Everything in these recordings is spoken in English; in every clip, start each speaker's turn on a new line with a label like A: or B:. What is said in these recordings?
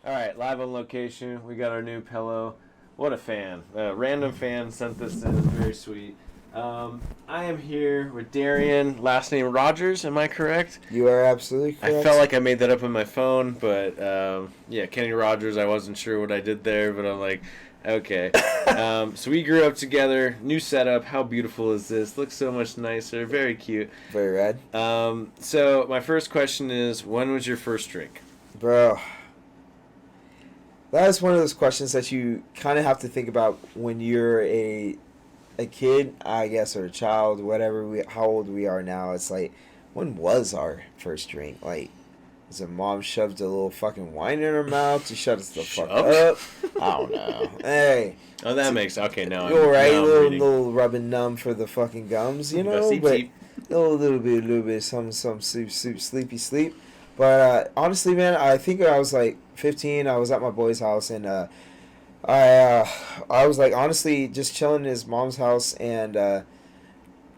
A: All right, live on location. We got our new pillow. What a fan. A random fan sent this in. Very sweet. I am here with Darion, last name Rodgers. Am I correct?
B: You are absolutely correct.
A: I felt like I made that up on my phone, but yeah, Kenny Rodgers. I wasn't sure what I did there, but I'm like, okay. So we grew up together. New setup. How beautiful is this? Looks so much nicer. Very cute.
B: Very rad.
A: So my first question is, when was your first drink?
B: Bro, that is one of those questions that you kind of have to think about when you're a kid, I guess, or a child, whatever. How old we are now. It's like, when was our first drink? Like, was it mom shoved a little fucking wine in her mouth to shut us the fuck up? I don't know. Hey.
A: Oh, that makes okay. Now
B: you're right.
A: Now
B: little rubbing numb for the fucking gums, you know. But a little bit, some sleepy. But honestly, man, I think I was like 15. I was at my boy's house, and I was like, honestly, just chilling in his mom's house, and him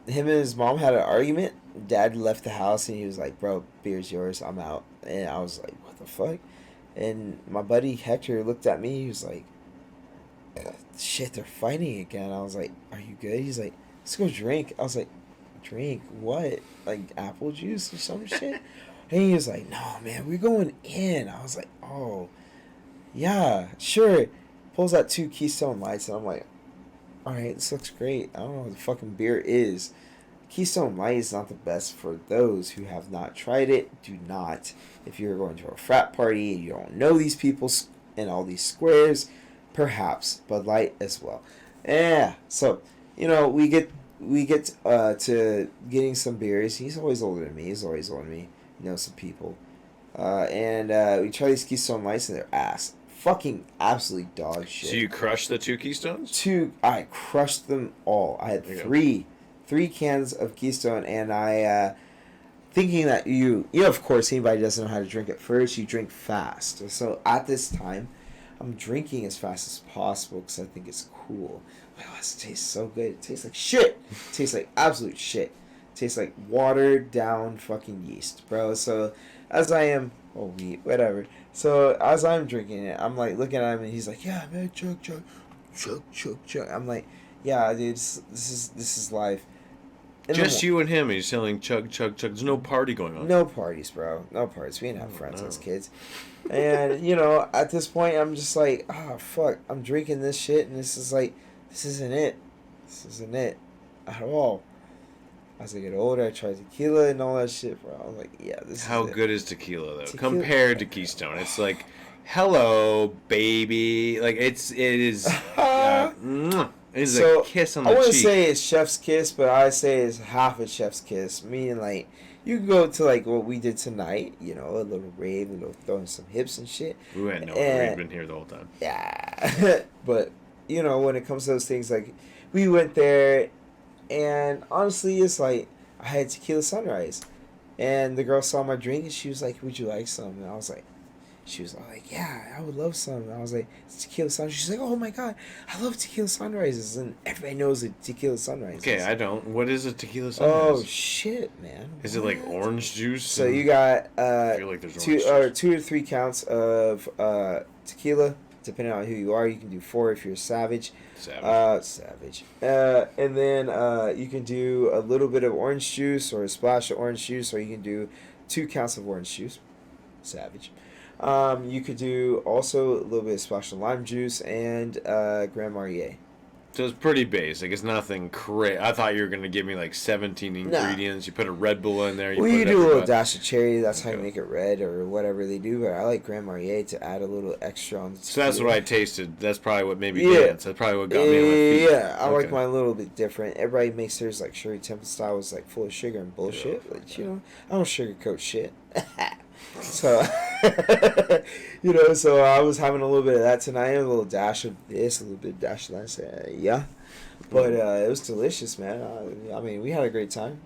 B: and his mom had an argument. Dad left the house, and he was like, "Bro, beer's yours. I'm out." And I was like, "What the fuck?" And my buddy Hector looked at me. He was like, "Shit, they're fighting again." I was like, "Are you good?" He's like, "Let's go drink." I was like, "Drink what? Like apple juice or some shit?" And he was like, "No, man, we're going in." I was like, "Oh, yeah, sure." Pulls out 2 Keystone Lights, and I'm like, "All right, this looks great. I don't know what the fucking beer is." Keystone Light is not the best for those who have not tried it. Do not. If you're going to a frat party and you don't know these people in all these squares, perhaps Bud Light as well. Yeah. So, you know, we get to getting some beers. He's always older than me. You know, some people. And we try these Keystone Lights, and they're ass. Fucking absolutely dog shit.
A: So you crushed the 2 Keystones?
B: I crushed them all. I had three cans of Keystone, and I thinking that you of course, anybody doesn't know how to drink at first, you drink fast. So at this time, I'm drinking as fast as possible because I think it's cool. Like, oh, this tastes so good. It tastes like shit. It tastes like absolute shit. It tastes like watered down fucking yeast, bro. So as I am, wheat, whatever. So as I'm drinking it, I'm like looking at him, and he's like, "Yeah, man, chug." I'm like, "Yeah, dude, this is life."
A: Just you and him. He's selling chug. There's no party going on.
B: No parties, bro. No parties. We didn't have friends as kids. And, you know, at this point, I'm just like, oh, fuck. I'm drinking this shit, and this isn't it. This isn't it at all. As I get older, I try tequila and all that shit, bro. I'm like, yeah, this is
A: How good is tequila, though? Compared to Keystone. It's like, hello, baby. Like, it is... It's a kiss on the cheek.
B: I wouldn't say it's chef's kiss, but I say it's half a chef's kiss. Meaning, like, you can go to, like, what we did tonight, you know, a little rave, a little throwing some hips and shit.
A: We had no idea. We've been here the whole time.
B: Yeah. But, you know, when it comes to those things, like, we went there, and honestly, it's like, I had tequila sunrise. And the girl saw my drink, and she was like, "Would you like some?" And I was like, she was like, "Yeah, I would love some." And I was like, "It's tequila sunrise." She's like, "Oh my god, I love tequila sunrises." And everybody knows a tequila sunrise.
A: Okay, I don't. What is a tequila sunrise?
B: Oh shit, man!
A: Is it like orange juice?
B: So you got
A: I feel like there's
B: 2 or 3 counts of tequila, depending on who you are. You can do 4 if you're a savage. Savage. And then you can do a little bit of orange juice or a splash of orange juice, or you can do 2 counts of orange juice. Savage. You could do also a little bit of splash of lime juice and Grand Marnier.
A: So it's pretty basic. It's nothing crazy. I thought you were gonna give me like 17 ingredients. Nah. You put a Red Bull in there.
B: You do a little dash of cherry. That's how you make it red or whatever they do. But I like Grand Marnier to add a little extra on.
A: So that's what I tasted. That's probably what made me dance. That's probably what got me on my feet.
B: Yeah, I like mine a little bit different. Everybody makes theirs like Shirley Temple style, was like full of sugar and bullshit. Yeah. Like, you know, I don't sugarcoat shit. So, you know, so I was having a little bit of that tonight, a little dash of this, a little bit of dash of that. Yeah. But it was delicious, man. I mean, we had a great time.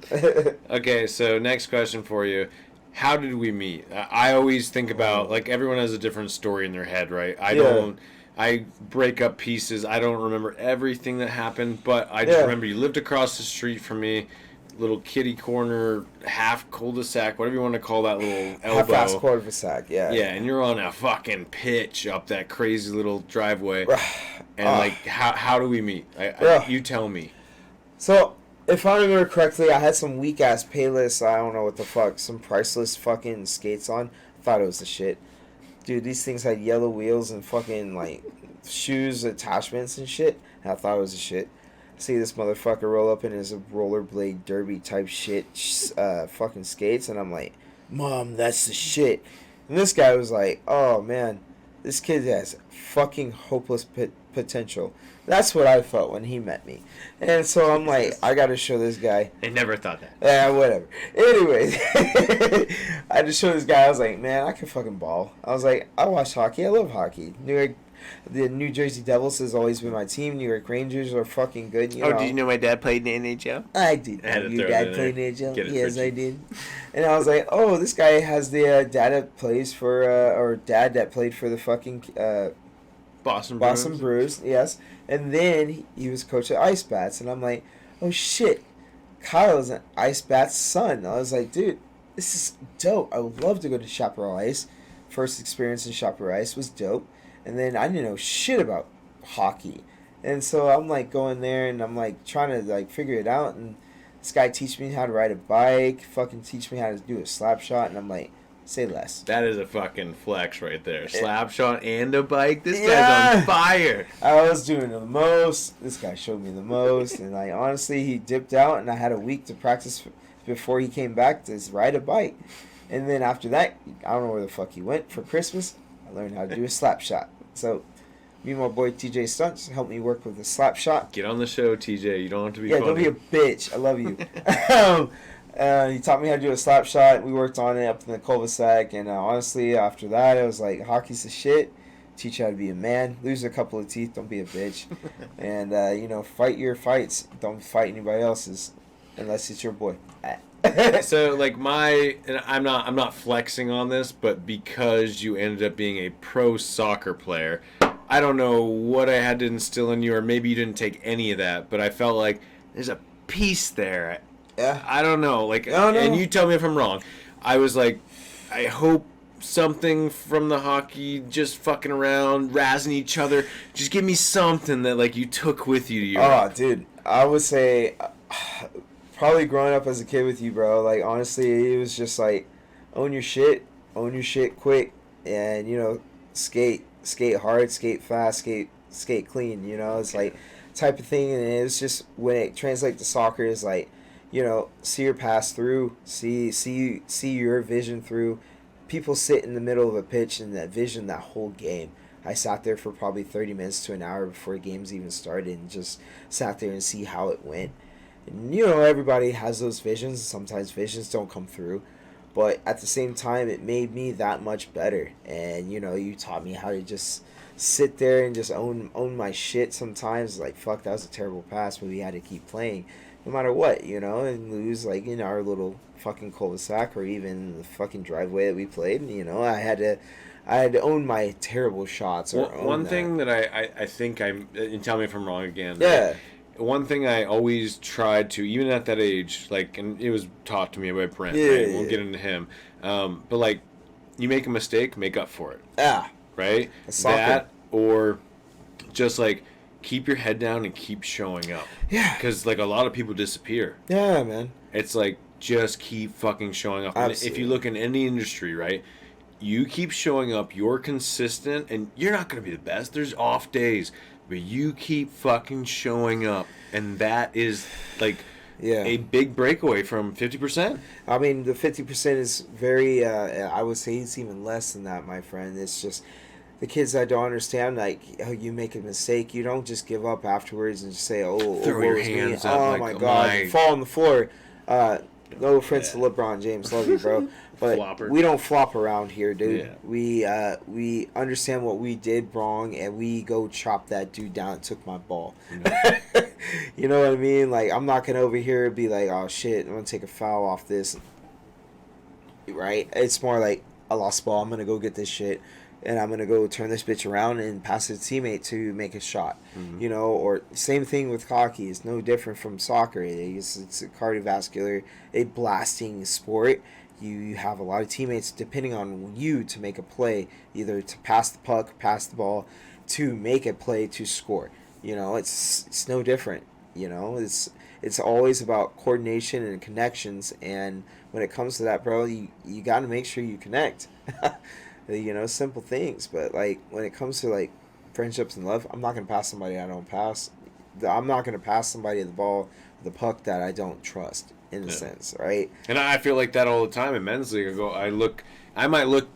A: Okay, so next question for you. How did we meet? I always think about, like, everyone has a different story in their head, right? I break up pieces. I don't remember everything that happened, but I just remember you lived across the street from me. Little kitty corner, half cul-de-sac, whatever you want to call that little elbow.
B: Half-ass cul-de-sac, yeah.
A: Yeah, and you're on a fucking pitch up that crazy little driveway. And, like, how do we meet? You tell me.
B: So, if I remember correctly, I had some weak-ass Payless, I don't know what the fuck, some priceless fucking skates on. I thought it was the shit. Dude, these things had yellow wheels and fucking, like, shoes, attachments and shit. And I thought it was the shit. See this motherfucker roll up in his rollerblade derby type shit fucking skates, and I'm like, Mom, that's the shit. And this guy was like, oh man, this kid has fucking hopeless potential. That's what I felt when he met me. And so I'm like, I gotta show this guy.
A: I never thought that.
B: Yeah, whatever. Anyways, I had to show this guy. I was like, man, I can fucking ball. I was like, I watch hockey. I love hockey. The New Jersey Devils has always been my team. New York Rangers are fucking good. You know.
A: Did you know my dad played in the NHL?
B: I did. Your dad played in the NHL? Yes, I did. And I was like, oh, this guy has the dad that plays for, or dad that played for the fucking Boston Bruins. Yes. And then he was coach at Ice Bats. And I'm like, oh, shit. Kyle is an Ice Bats son. I was like, dude, this is dope. I would love to go to Chaparral Ice. First experience in Chaparral Ice was dope. And then I didn't know shit about hockey. And so I'm like going there and I'm like trying to like figure it out. And this guy teach me how to ride a bike, fucking teach me how to do a slap shot. And I'm like, say less.
A: That is a fucking flex right there. Slap shot and a bike. This guy's on fire.
B: I was doing the most. This guy showed me the most. And like honestly, he dipped out and I had a week to practice before he came back to ride a bike. And then after that, I don't know where the fuck he went for Christmas. I learned how to do a slap shot. So, me and my boy TJ Stunts helped me work with the slap shot.
A: Get on the show, TJ. You don't have to be funny.
B: Don't be a bitch. I love you. He taught me how to do a slap shot. We worked on it up in the cul-de-sac. And honestly, after that, I was like, hockey's the shit. Teach you how to be a man. Lose a couple of teeth. Don't be a bitch. And, fight your fights. Don't fight anybody else's unless it's your boy.
A: So like and I'm not flexing on this, but because you ended up being a pro soccer player, I don't know what I had to instill in you, or maybe you didn't take any of that, but I felt like there's a piece there.
B: Yeah.
A: I don't know, like, and you tell me if I'm wrong. I was like, I hope something from the hockey, just fucking around, razzing each other. Just give me something that like you took with you to your.
B: Oh, dude, I would say. Probably growing up as a kid with you, bro. Like, honestly, it was just like, own your shit quick, and, skate hard, skate fast, skate clean, It's like, type of thing, and it was just, when it translates to soccer, is like, see your pass through, see your vision through. People sit in the middle of a pitch and that vision that whole game. I sat there for probably 30 minutes to an hour before games even started and just sat there and see how it went. And, everybody has those visions. Sometimes visions don't come through. But at the same time, it made me that much better. And, you taught me how to just sit there and just own my shit sometimes. Like, fuck, that was a terrible pass, but we had to keep playing. No matter what, and lose, like, in our little fucking cul-de-sac or even the fucking driveway that we played. And, I had to own my terrible shots.
A: One thing that I think and tell me if I'm wrong again.
B: Yeah.
A: One thing I always tried to, even at that age, like, and it was taught to me by Brent, right? We'll get into him. But, like, you make a mistake, make up for it.
B: Yeah.
A: Right? That, or just, like, keep your head down and keep showing up.
B: Yeah.
A: Because, like, a lot of people disappear.
B: Yeah, man.
A: It's, like, just keep fucking showing up. Absolutely. And if you look in any industry, right, you keep showing up, you're consistent, and you're not going to be the best. There's off days. but you keep fucking showing up, and that is like a big breakaway from 50%.
B: I mean, the 50% is very. I would say it's even less than that, my friend. It's just the kids that don't understand, like, oh, you make a mistake, you don't just give up afterwards and just say,
A: throw your hands up.
B: Oh,
A: like,
B: my God, you fall on the floor. No offense to LeBron James, love you, bro. But
A: Flopper.
B: we don't flop around here, dude.
A: Yeah.
B: We understand what we did wrong, and we go chop that dude down and took my ball. You know what I mean? Like, I'm not going to over here be like, oh, shit, I'm going to take a foul off this. Right? It's more like, I lost the ball, I'm going to go get this shit, and I'm going to go turn this bitch around and pass it to a teammate to make a shot.
A: Mm-hmm.
B: You know, or same thing with hockey. It's no different from soccer. It's a cardiovascular, a blasting sport. You have a lot of teammates depending on you to make a play, either to pass the puck, pass the ball, to make a play to score. You know, it's no different. You know, it's always about coordination and connections. And when it comes to that, bro, you got to make sure you connect. You know, simple things. But like when it comes to like friendships and love, I'm not gonna pass somebody I don't pass. I'm not gonna pass somebody the ball, the puck that I don't trust. In a sense, right?
A: And I feel like that all the time in men's league. I might look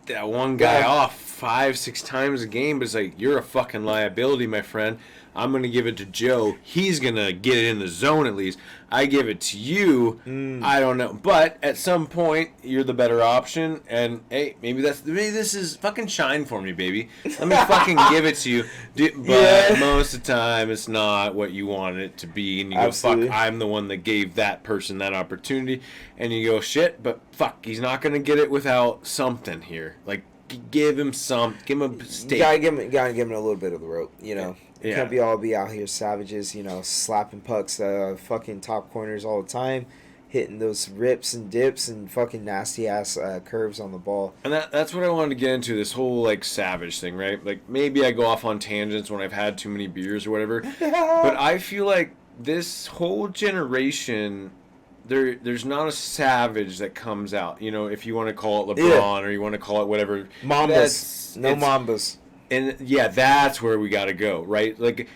A: that one guy off 5-6 times a game, but it's like, you're a fucking liability, my friend. I'm going to give it to Joe. He's going to get it in the zone at least. I give it to you. I don't know. But at some point, you're the better option. And, hey, maybe this is fucking shine for me, baby. Let me fucking give it to you. But most of the time, it's not what you want it to be. And you go, fuck, I'm the one that gave that person that opportunity. And you go, shit, but fuck, he's not going to get it without something here. Like, give him a steak.
B: You gotta give him a little bit of the rope, you know. You can't be out here savages, you know, slapping pucks, fucking top corners all the time, hitting those rips and dips and fucking nasty ass curves on the ball.
A: And that's what I wanted to get into, this whole like savage thing, right? Like maybe I go off on tangents when I've had too many beers or whatever, but I feel like this whole generation, there's not a savage that comes out. You know, if you want to call it LeBron or you want to call it whatever.
B: Mambas. Mambas.
A: And yeah, that's where we got to go, right? Like,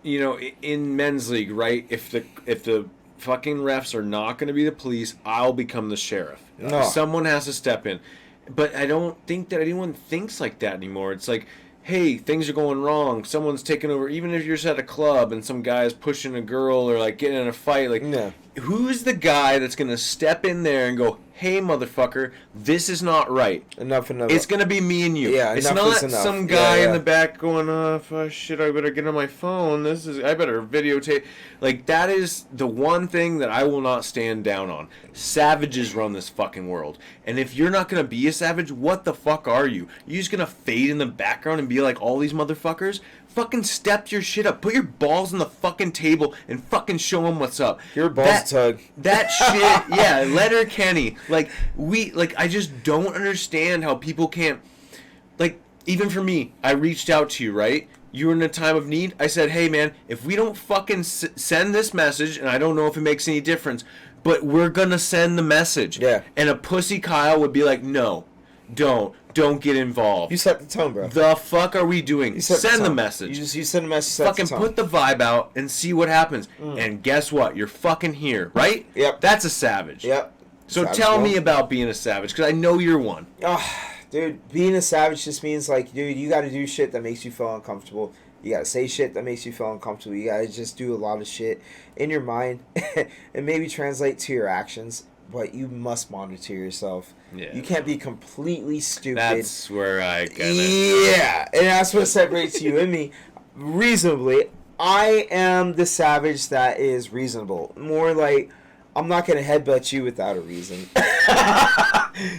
A: you know, in men's league, right? If the fucking refs are not going to be the police, I'll become the sheriff. No. Someone has to step in. But I don't think that anyone thinks like that anymore. It's like, hey, things are going wrong. Someone's taking over. Even if you're just at a club and some guy's pushing a girl or like getting in a fight, like, who's the guy that's going to step in there and go, hey, motherfucker, this is not right.
B: Enough.
A: It's going to be me and you.
B: Yeah,
A: it's not some guy in the back going, oh, shit, I better get on my phone. I better videotape. Like, that is the one thing that I will not stand down on. Savages run this fucking world. And if you're not going to be a savage, what the fuck are you? You just going to fade in the background and be like all these motherfuckers? Fucking step your shit up. Put your balls on the fucking table and fucking show them what's up.
B: Your balls tug.
A: That shit, yeah, Letter Kenny. I just don't understand how people can't, like, even for me, I reached out to you, right? You were in a time of need. I said, hey, man, if we don't fucking send this message, and I don't know if it makes any difference, but we're going to send the message.
B: Yeah.
A: And a pussy Kyle would be like, no, don't get involved.
B: You set the tone, bro.
A: The fuck are we doing? Send the message.
B: You send a message.
A: Fucking put the vibe out and see what happens. And guess what? You're fucking here, right?
B: Yep.
A: That's a savage.
B: Yep.
A: So tell me about being a savage, because I know you're one.
B: Dude, being a savage just means, like, dude, you got to do shit that makes you feel uncomfortable. You got to say shit that makes you feel uncomfortable. You got to just do a lot of shit in your mind and maybe translate to your actions. But you must monitor yourself. Yeah. You can't be completely stupid.
A: That's where I get it.
B: Yeah, and that's what separates you and me. Reasonably, I am the savage that is reasonable. More like, I'm not going to headbutt you without a reason.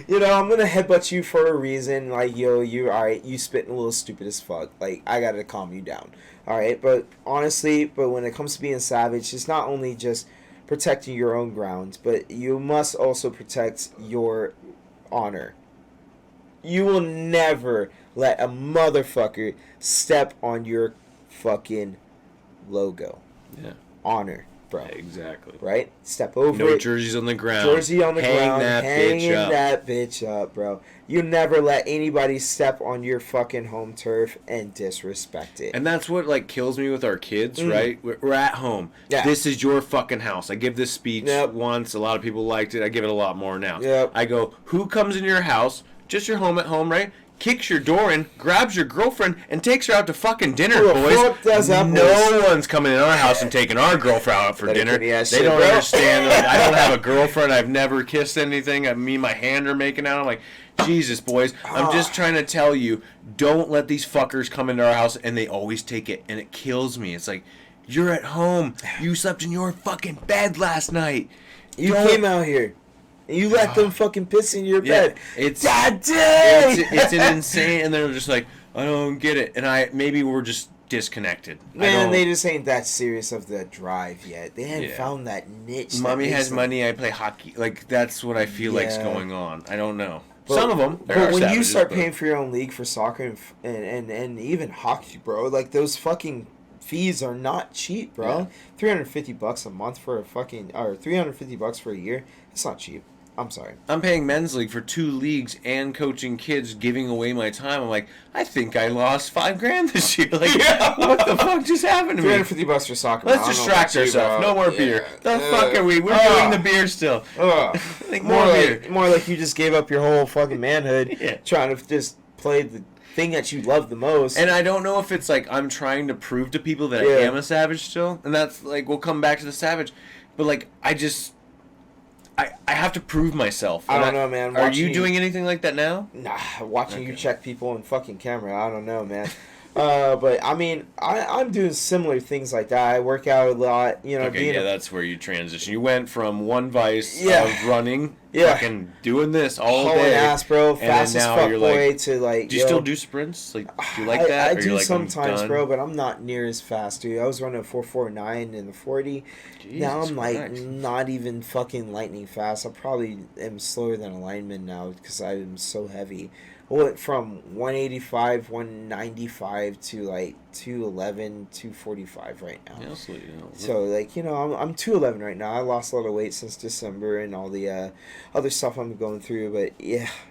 B: You know, I'm going to headbutt you for a reason. Like, yo, you alright, you spitting a little stupid as fuck. Like, I got to calm you down. Alright, but honestly, when it comes to being savage, it's not only just protecting your own grounds, but you must also protect your honor. You will never let a motherfucker step on your fucking logo.
A: Yeah.
B: Honor. bro.
A: Exactly.
B: Right? Step over
A: no
B: it.
A: jerseys on the ground.
B: Jersey on the ground. Hanging
A: up.
B: that bitch up, bro. You never let anybody step on your fucking home turf and disrespect it.
A: And that's what, like, kills me with our kids, right? We're at home.
B: Yeah.
A: This is your fucking house. I give this speech once. A lot of people liked it. I give it a lot more now.
B: Yep.
A: I go, who comes in your house, just your home at home, right? Kicks your door in, grabs your girlfriend, and takes her out to fucking dinner, boys. No one's coming in our house and taking our girlfriend out for dinner. They don't understand. Like, I don't have a girlfriend. I've never kissed anything. Me and my hand are making out. I'm like, Jesus, boys. I'm just trying to tell you, don't let these fuckers come into our house, and they always take it, and it kills me. It's like, you're at home. You slept in your fucking bed last night.
B: You came out here. And you let them fucking piss in your bed.
A: It's
B: God damn!
A: It's an insane, and they're just like, I don't get it. And maybe we're just disconnected.
B: Man, they just ain't that serious of the drive yet. They hadn't found that niche.
A: Mommy has money, I play hockey. Like, that's what I feel like's going on. I don't know.
B: But,
A: some of them.
B: But when you start paying for your own league for soccer and even hockey, bro, like, those fucking fees are not cheap, bro. $350 a month for a fucking, or $350 for a year. It's not cheap. I'm sorry.
A: I'm paying men's league for 2 leagues and coaching kids, giving away my time. I'm like, I think I lost $5,000 this year. Like, what the fuck just happened to me?
B: $350 for soccer.
A: Let's distract ourselves. No more beer. The fuck are we? We're doing the beer still.
B: Like, more like you just gave up your whole fucking manhood trying to just play the thing that you love the most.
A: And I don't know if it's like I'm trying to prove to people that I am a savage still. And that's like, we'll come back to the savage. But like, I have to prove myself.
B: I don't know, man.
A: Are you doing anything like that now?
B: Nah, watching you check people on fucking camera. I don't know, man. But I mean, I'm doing similar things like that. I work out a lot, you know.
A: Okay, that's where you transition. You went from one vice of running, fucking doing this all day,
B: ass, bro, fast as fuck boy, to like.
A: Do you still do sprints? Like, do you like that?
B: I do sometimes, bro, but I'm not near as fast, dude. I was running a 4.49 in the 40. Jesus now I'm like not even fucking lightning fast. I probably am slower than a lineman now because I am so heavy. I went from 185, 195 to like 211, 245 right now.
A: Yeah,
B: so like, you know, I'm 211 right now. I lost a lot of weight since December and all the other stuff I'm going through, but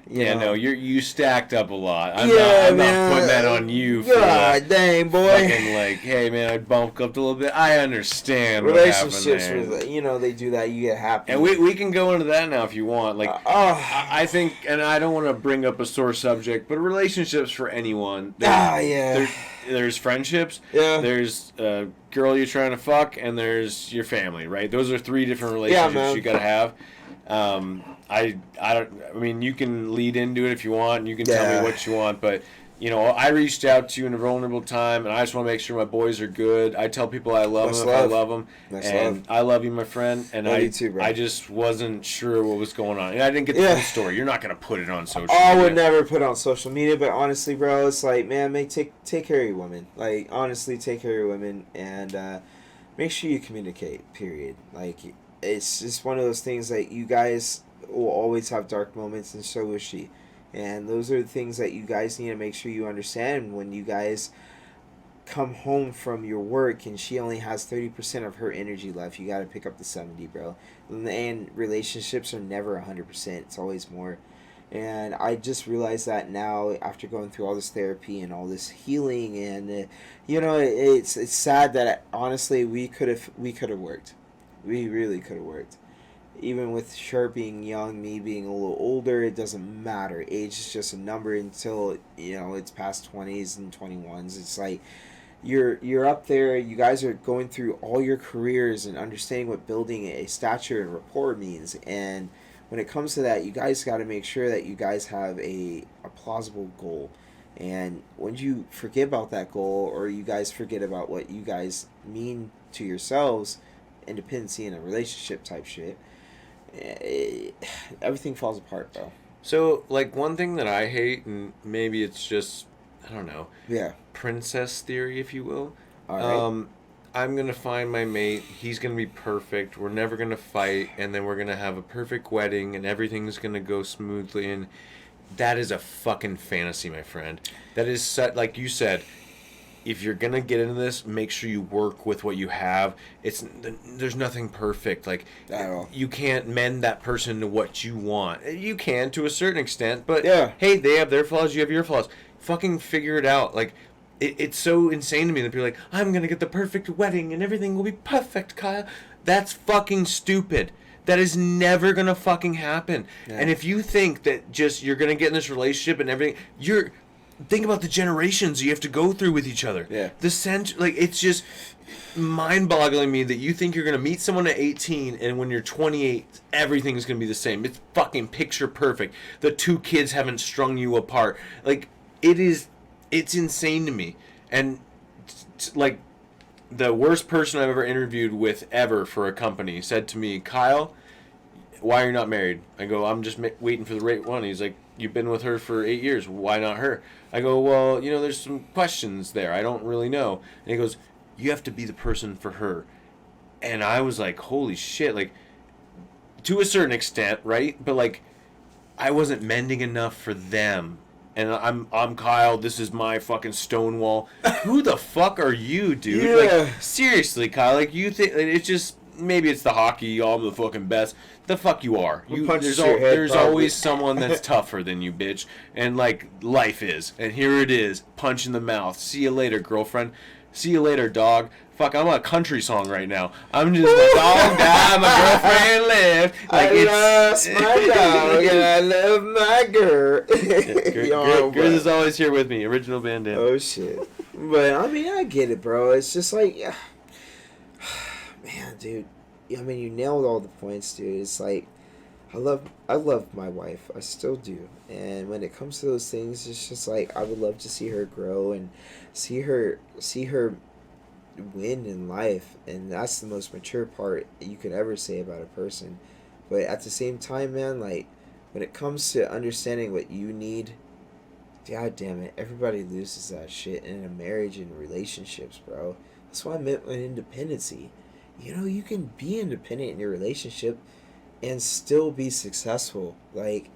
A: no, you stacked up a lot. I'm not putting that on you.
B: God dang, boy.
A: Fucking like, hey man, I bumped up a little bit. I understand.
B: Relationships with, you know, they do that. You get happy.
A: And we can go into that now if you want. Like, I think, and I don't want to bring up a sore subject, but relationships for anyone. There's friendships. Yeah. There's a girl you're trying to fuck, and there's your family, right? Those are 3 different relationships you gotta have. I mean, you can lead into it if you want, and you can tell me what you want, but you know, I reached out to you in a vulnerable time, and I just want to make sure my boys are good. I tell people I love them if I love them, and I love you, my friend. And
B: you too, bro.
A: I just wasn't sure what was going on, and I didn't get the full story. You're not gonna put it on social media.
B: I would never put it on social media, but honestly, bro, it's like, man, take care of your women. Like, honestly, take care of your women, and make sure you communicate. Period. Like, it's just one of those things that you guys will always have dark moments, and so will she. And those are the things that you guys need to make sure you understand when you guys come home from your work and she only has 30% of her energy left. You got to pick up the 70, bro. And relationships are never 100%. It's always more. And I just realized that now after going through all this therapy and all this healing. And, you know, it's sad that honestly we could have worked. We really could have worked. Even with her being young, me being a little older, it doesn't matter. Age is just a number until, you know, it's past 20s and 21s. It's like you're up there. You guys are going through all your careers and understanding what building a stature and rapport means. And when it comes to that, you guys got to make sure that you guys have a plausible goal. And when you forget about that goal, or you guys forget about what you guys mean to yourselves, independency in a relationship type shit, everything falls apart, bro.
A: So, like, one thing that I hate, and maybe it's just, I don't know, princess theory, if you will.
B: All right.
A: I'm gonna find my mate. He's gonna be perfect. We're never gonna fight, and then we're gonna have a perfect wedding, and everything's gonna go smoothly. And that is a fucking fantasy, my friend. That is like you said. if you're gonna get into this, make sure you work with what you have. There's nothing perfect. Like, you can't mend that person to what you want. You can to a certain extent, but hey, they have their flaws, you have your flaws. Fucking figure it out. Like, it's so insane to me that people are like, I'm gonna get the perfect wedding and everything will be perfect, Kyle. That's fucking stupid. That is never gonna fucking happen. Yeah. And if you think that just you're gonna get in this relationship and everything, think about the generations you have to go through with each other.
B: Yeah.
A: It's just mind-boggling me that you think you're gonna meet someone at 18 and when you're 28, everything's gonna be the same. It's fucking picture perfect. The 2 kids haven't strung you apart. Like, it's insane to me. And like, the worst person I've ever interviewed with ever for a company said to me, Kyle, why are you not married? I go, I'm just waiting for the right one. He's like, you've been with her for 8 years. Why not her? I go, well, there's some questions there. I don't really know. And he goes, you have to be the person for her. And I was like, holy shit. Like, to a certain extent, right? But like, I wasn't mending enough for them. And I'm Kyle. This is my fucking Stonewall. Who the fuck are you, dude?
B: Yeah.
A: Like, seriously, Kyle. Like, you think it's just maybe it's the hockey. I'm the fucking best. The fuck you are. There's always someone that's tougher than you, bitch. And like, life is. And here it is. Punch in the mouth. See you later, girlfriend. See you later, dog. Fuck, I'm on a country song right now. I'm just my dog died, my girlfriend left. Like,
B: I lost my dog and I love my girl.
A: Grizz is always here with me. Original bandana.
B: Oh shit. But I mean, I get it, bro. It's just like, man, dude. I mean, you nailed all the points, dude. It's like, I love my wife. I still do. And when it comes to those things, it's just like, I would love to see her grow and see her win in life. And that's the most mature part you could ever say about a person. But at the same time, man, like, when it comes to understanding what you need, god damn it, everybody loses that shit in a marriage and relationships, bro. That's what I meant with independency. You can be independent in your relationship and still be successful. Like,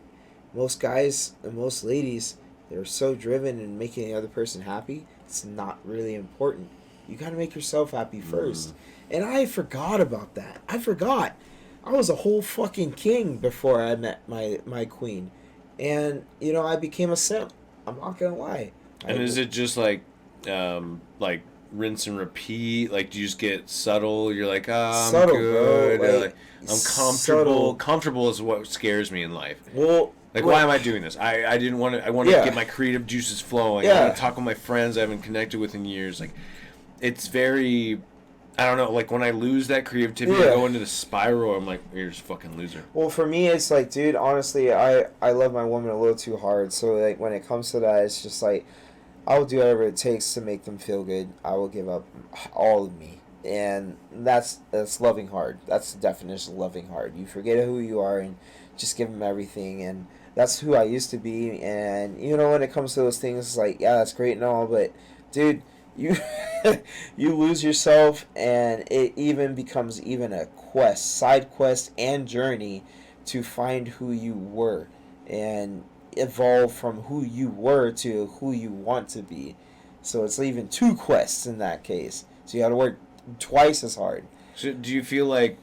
B: most guys and most ladies, they're so driven in making the other person happy, it's not really important. You gotta make yourself happy first. And I forgot about that. I forgot. I was a whole fucking king before I met my queen. And, I became a simp. I'm not gonna lie.
A: And is it just like rinse and repeat? Like, do you just get subtle? You're like, I'm
B: subtle,
A: good.
B: Bro.
A: Like, I'm comfortable. Subtle. Comfortable is what scares me in life.
B: Well,
A: like, why am I doing this? I didn't want to. I want to get my creative juices flowing. I want to talk with my friends I haven't connected with in years. Like, it's very, I don't know. Like, when I lose that creativity, I go into the spiral. I'm like, you're just a fucking loser.
B: Well, for me, it's like, dude, honestly, I love my woman a little too hard. So, like, when it comes to that, it's just like, I will do whatever it takes to make them feel good. I will give up all of me. And that's loving hard. That's the definition of loving hard. You forget who you are and just give them everything. And that's who I used to be. And, when it comes to those things, it's like, yeah, that's great and all. But, dude, you you lose yourself. And it even becomes a side quest and journey to find who you were. And evolve from who you were to who you want to be. So it's even 2 quests in that case. So you got to work twice as hard.
A: So do you feel like,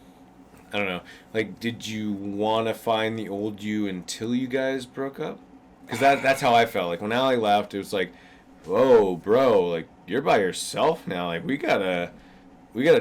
A: I don't know, like, did you want to find the old you until you guys broke up? Because that's how I felt. Like, when Allie left, it was like, whoa, bro, like, you're by yourself now. Like, we gotta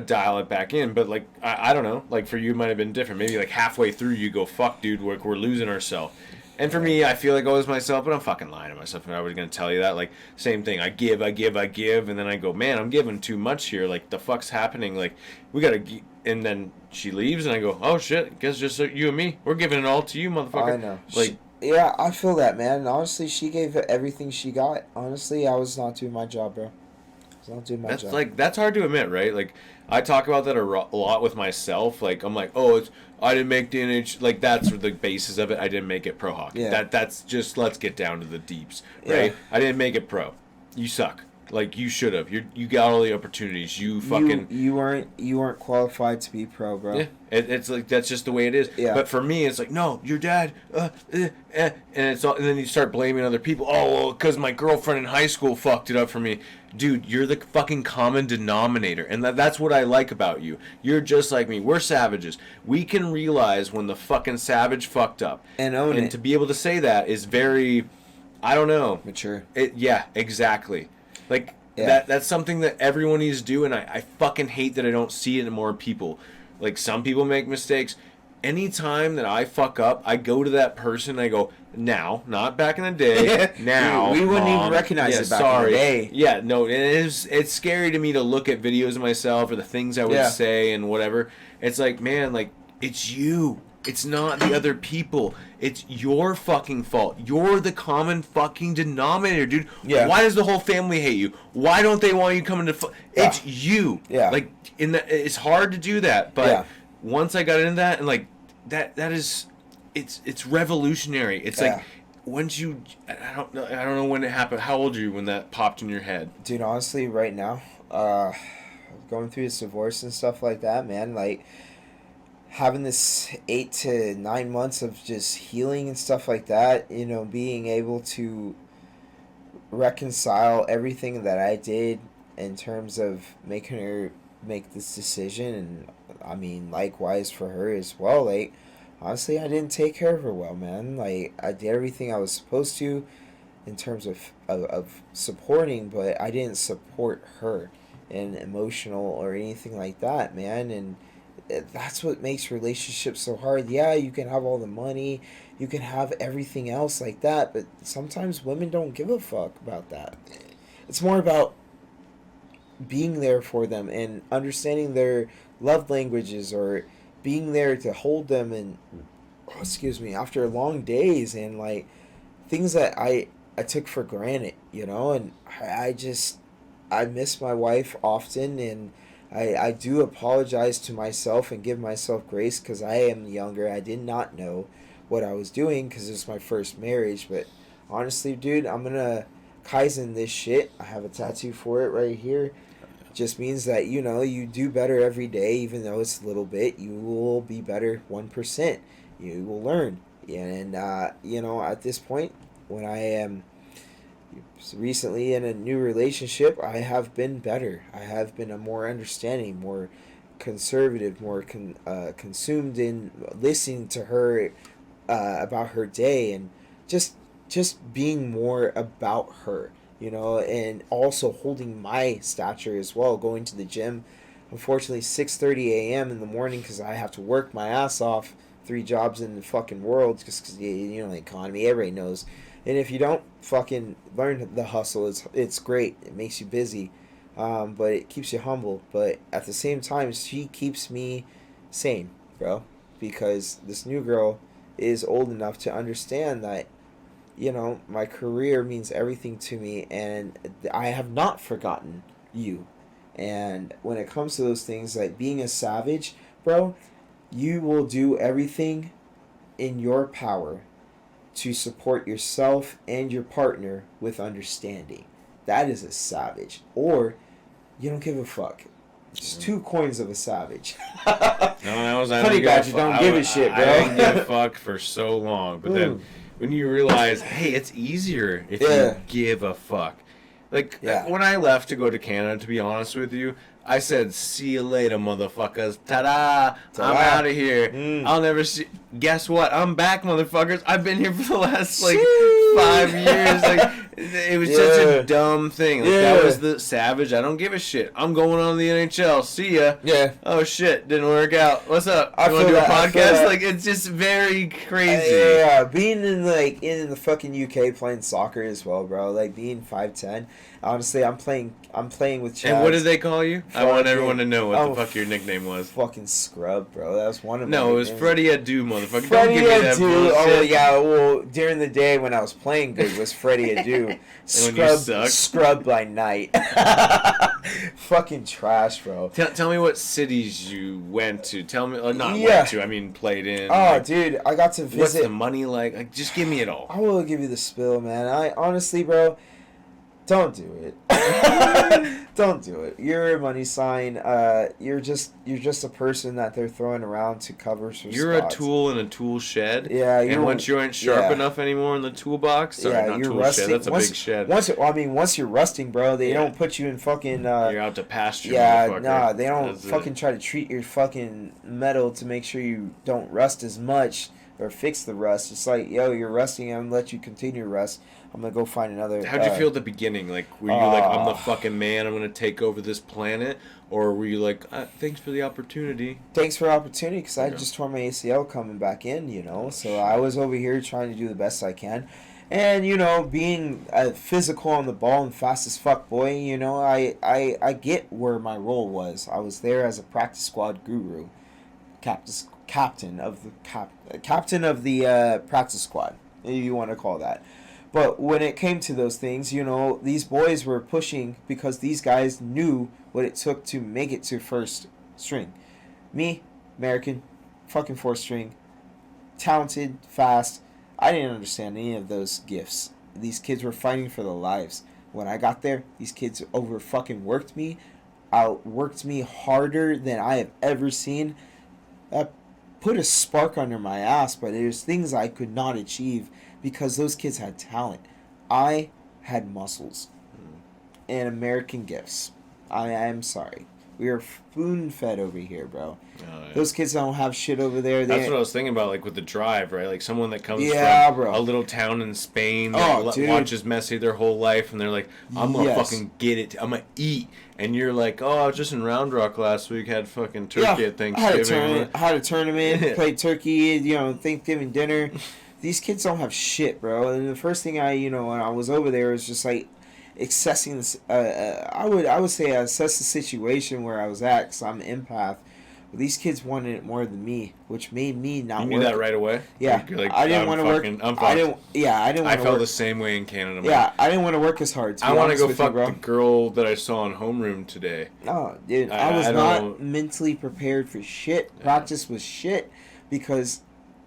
A: dial it back in. But, like, I don't know. Like, for you, it might have been different. Maybe, like, halfway through, you go, fuck, dude, we're losing ourselves. And for me, I feel like I was myself, but I'm fucking lying to myself if I was going to tell you that. Like, same thing. I give, and then I go, man, I'm giving too much here. Like, the fuck's happening? Like, we got to... And then she leaves, and I go, oh, shit, guess just you and me. We're giving it all to you, motherfucker.
B: I know.
A: Like,
B: yeah, I feel that, man. Honestly, she gave everything she got. Honestly, I was not doing my job, bro.
A: That's hard to admit, right? Like, I talk about that a lot with myself. Like, I'm like, oh, I didn't make the NH. Like, that's the basis of it. I didn't make it pro hockey. Yeah. That's just, let's get down to the deeps, right? Yeah. I didn't make it pro. You suck. Like, you should have. You got all the opportunities. You fucking...
B: You weren't qualified to be pro, bro.
A: Yeah. It's like, that's just the way it is.
B: Yeah.
A: But for me, it's like, no, your dad, and it's all, and then you start blaming other people. Oh, well, because my girlfriend in high school fucked it up for me. Dude, you're the fucking common denominator. And that's what I like about you. You're just like me. We're savages. We can realize when the fucking savage fucked up.
B: And own it.
A: And to be able to say that is very, I don't know.
B: Mature.
A: Yeah, exactly. Like, that's something that everyone needs to do, and I fucking hate that I don't see it in more people. Like, some people make mistakes. Anytime that I fuck up, I go to that person and I go, now, not back in the day, now.
B: We wouldn't
A: Mom.
B: even recognize it back in the day.
A: Yeah, no, it's scary to me to look at videos of myself or the things I would say and whatever. It's like, man, like, it's you. It's not the other people. It's your fucking fault. You're the common fucking denominator, dude.
B: Yeah.
A: Why does the whole family hate you? Why don't they want you coming to... It's you.
B: Yeah.
A: Like, it's hard to do that, but once I got into that, and like, that is... It's revolutionary. It's like, once you... I don't know when it happened. How old are you when that popped in your head?
B: Dude, honestly, right now, going through this divorce and stuff like that, man, like... having this 8 to 9 months of just healing and stuff like that, you know, being able to reconcile everything that I did in terms of making her make this decision, and I mean, likewise for her as well. Like, honestly, I didn't take care of her well, man. Like, I did everything I was supposed to in terms of supporting, but I didn't support her in emotional or anything like that, man. And that's what makes relationships so hard. Yeah, you can have all the money, you can have everything else like that, but sometimes women don't give a fuck about that. It's more about being there for them and understanding their love languages, or being there to hold them and after long days, and like things that I took for granted, you know. And I miss my wife often, and I do apologize to myself and give myself grace, because I am younger. I did not know what I was doing because it was my first marriage. But honestly, dude, I'm going to Kaizen this shit. I have a tattoo for it right here. Just means that, you know, you do better every day, even though it's a little bit. You will be better 1%. You will learn. And, you know, at this point, when I am recently in a new relationship, I have been better. I have been a more understanding, more conservative, more consumed in listening to her about her day, and just being more about her, you know, and also holding my stature as well, going to the gym. Unfortunately, 6:30 a.m. in the morning, because I have to work my ass off, 3 jobs in the fucking world, just because, you know, the economy, everybody knows. And if you don't fucking learn the hustle, it's great. It makes you busy, but it keeps you humble. But at the same time, she keeps me sane, bro, because this new girl is old enough to understand that, you know, my career means everything to me, and I have not forgotten you. And when it comes to those things, like being a savage, bro, you will do everything in your power to support yourself and your partner with understanding. That is a savage. Or you don't give a fuck. It's 2 coins of a savage.
A: No, that was
B: Honey Badger don't give a shit, bro.
A: I didn't give a fuck for so long, but then when you realize, hey, it's easier if you give a fuck. Like, when I left to go to Canada, to be honest with you, I said, see you later, motherfuckers. Ta-da! I'm out of here. I'll never see... Guess what? I'm back, motherfuckers. I've been here for the last, like, 5 years. Like, it was such a dumb thing. Like, that was the savage. I don't give a shit. I'm going on the NHL. See ya.
B: Yeah.
A: Oh, shit. Didn't work out. What's up? You want to do a podcast? Like, it's just very crazy.
B: Yeah. Being in the fucking UK playing soccer as well, bro. Like, being 5'10". Honestly, I'm playing with Chad.
A: And what did they call you? I want everyone to know what the fuck your nickname was.
B: Fucking scrub, bro. That was one of my
A: No, it was Freddie Adu, motherfucker.
B: Freddie
A: Don't give me that
B: Adu.
A: bullshit.
B: Oh yeah, well during the day when I was playing good was Freddie Adu. Scrub by night. Fucking trash, bro.
A: Tell me what cities you went to. Tell me, went to. I mean, played in.
B: Oh, like, dude, I got to visit.
A: What's the money like? Like, just give me it all.
B: I will give you the spill, man. I honestly, bro. Don't do it. Don't do it. You're a money sign. You're just a person that they're throwing around to cover some
A: You're
B: spots.
A: A tool in a tool shed.
B: Yeah,
A: and once you aren't sharp enough anymore in the toolbox, not
B: you're
A: tool
B: rusting.
A: shed. That's a big shed.
B: Once you're rusting, bro, they don't put you in fucking.
A: You're out to pasture.
B: Yeah, nah, they don't try to treat your fucking metal to make sure you don't rust as much or fix the rust. It's like, yo, you're rusting. I'm gonna let you continue to rust. I'm gonna go find another.
A: How'd you feel at the beginning? Like, were you like, I'm the fucking man, I'm gonna take over this planet? Or were you like, thanks for the opportunity?
B: Thanks for the opportunity, because I just tore my ACL coming back in, So I was over here trying to do the best I can. And, being physical on the ball and fast as fuck, boy, I get where my role was. I was there as a practice squad guru. Captain of the practice squad, if you want to call that. But when it came to those things, these boys were pushing because these guys knew what it took to make it to first string. Me, American, fucking fourth string, talented, fast. I didn't understand any of those gifts. These kids were fighting for their lives. When I got there, these kids over fucking worked me, outworked me harder than I have ever seen. That put a spark under my ass, but there's things I could not achieve because those kids had talent. I had muscles and American gifts. I am sorry. We are spoon-fed over here, bro. Oh, yeah. Those kids don't have shit over there.
A: That's what I was thinking about, like, with the drive, right? Like, someone that comes from a little town in Spain that watches Messi their whole life, and they're like, I'm going to fucking get it. I'm going to eat. And you're like, oh, I was just in Round Rock last week, had fucking turkey at Thanksgiving.
B: I had a tournament, played turkey, Thanksgiving dinner. These kids don't have shit, bro. And the first thing when I was over there was just like, assessing this, I would say I assessed the situation where I was at, because I'm an empath. But these kids wanted it more than me, which made me not work.
A: You knew that right away?
B: Yeah.
A: You're like,
B: I didn't want to work. I didn't want to
A: I felt the same way in Canada.
B: Yeah, I didn't want to work as hard.
A: I want to go fuck the girl that I saw on homeroom today.
B: No, dude. I was not mentally prepared for shit. Yeah. Practice was shit because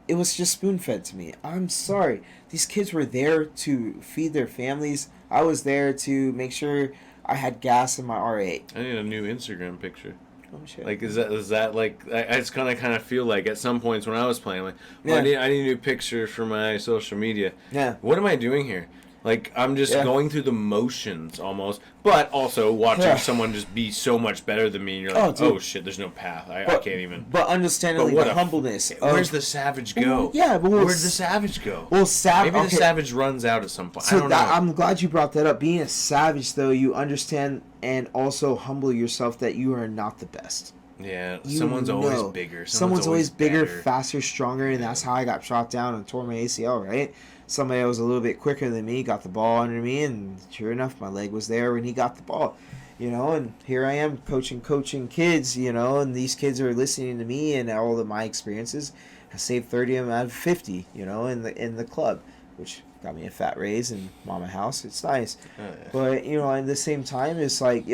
B: it was just spoon-fed to me. I'm sorry. These kids were there to feed their families. I was there to make sure I had gas in my R8.
A: I need a new Instagram picture.
B: Oh shit!
A: Like, is that like? I just kind of feel like at some points when I was playing, like, well, I need a new picture for my social media.
B: Yeah.
A: What am I doing here? Like, I'm just going through the motions almost, but also watching someone just be so much better than me. And you're like, oh shit, there's no path. I can't even.
B: But understandably, the humbleness.
A: Where's the savage go?
B: But
A: where's the savage go?
B: Well,
A: maybe the savage runs out at some point.
B: So
A: I don't know.
B: I'm glad you brought that up. Being a savage, though, you understand and also humble yourself that you are not the best.
A: Yeah, someone's always bigger.
B: Someone's always bigger, faster, stronger, and that's how I got shot down and tore my ACL, right? Somebody that was a little bit quicker than me got the ball under me, and sure enough, my leg was there when he got the ball. And here I am coaching kids, and these kids are listening to me and all of my experiences. I saved 30 of them out of 50, in the club, which got me a fat raise and mama house. It's nice. Oh, yeah. But, at the same time, it's like,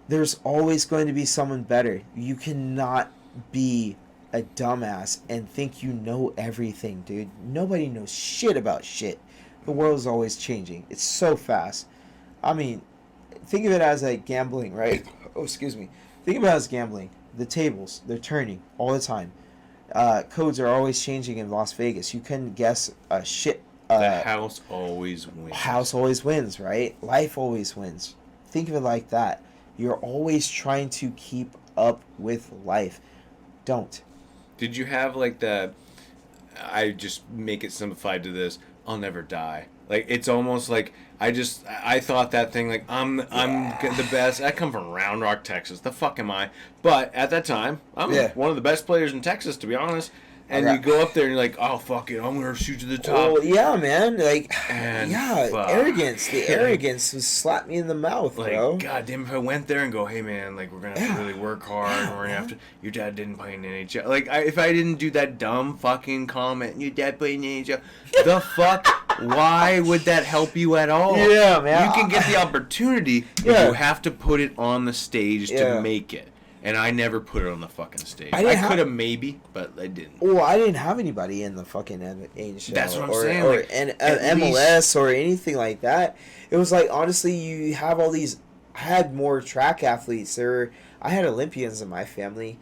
B: there's always going to be someone better. You cannot be a dumbass and think you know everything, dude. Nobody knows shit about shit. The world is always changing. It's so fast. I mean, think of it as like gambling, right? Oh, excuse me. Think of it as gambling. The tables, they're turning all the time. Codes are always changing in Las Vegas. You couldn't guess a shit.
A: The house always wins.
B: House always wins, right? Life always wins. Think of it like that. You're always trying to keep up with life. Don't.
A: Did you have like the, I just make it simplified to this, I'll never die. Like, it's almost like, I thought that thing, like, I'm the best. I come from Round Rock, Texas. The fuck am I? But at that time, I'm one of the best players in Texas, to be honest. And you go up there and you're like, oh, fuck it, I'm going to shoot to the top.
B: Oh, yeah, man. Like, arrogance. The arrogance was slap me in the mouth,
A: like,
B: bro.
A: God damn, if I went there and go, hey, man, like, we're going to have to really work hard. And we're going to have to, your dad didn't play in the NHL. Like, if I didn't do that dumb fucking comment, your dad played in the NHL, the fuck, why would that help you at all?
B: Yeah, man.
A: You can get the opportunity, but you have to put it on the stage to make it. and I never put it on the fucking stage. I could have maybe, but I didn't.
B: Well, I didn't have anybody in the fucking NHL.
A: That's what I'm saying.
B: Or
A: like,
B: MLS or anything like that. It was like, honestly, you have all these... I had more track athletes. I had Olympians in my family,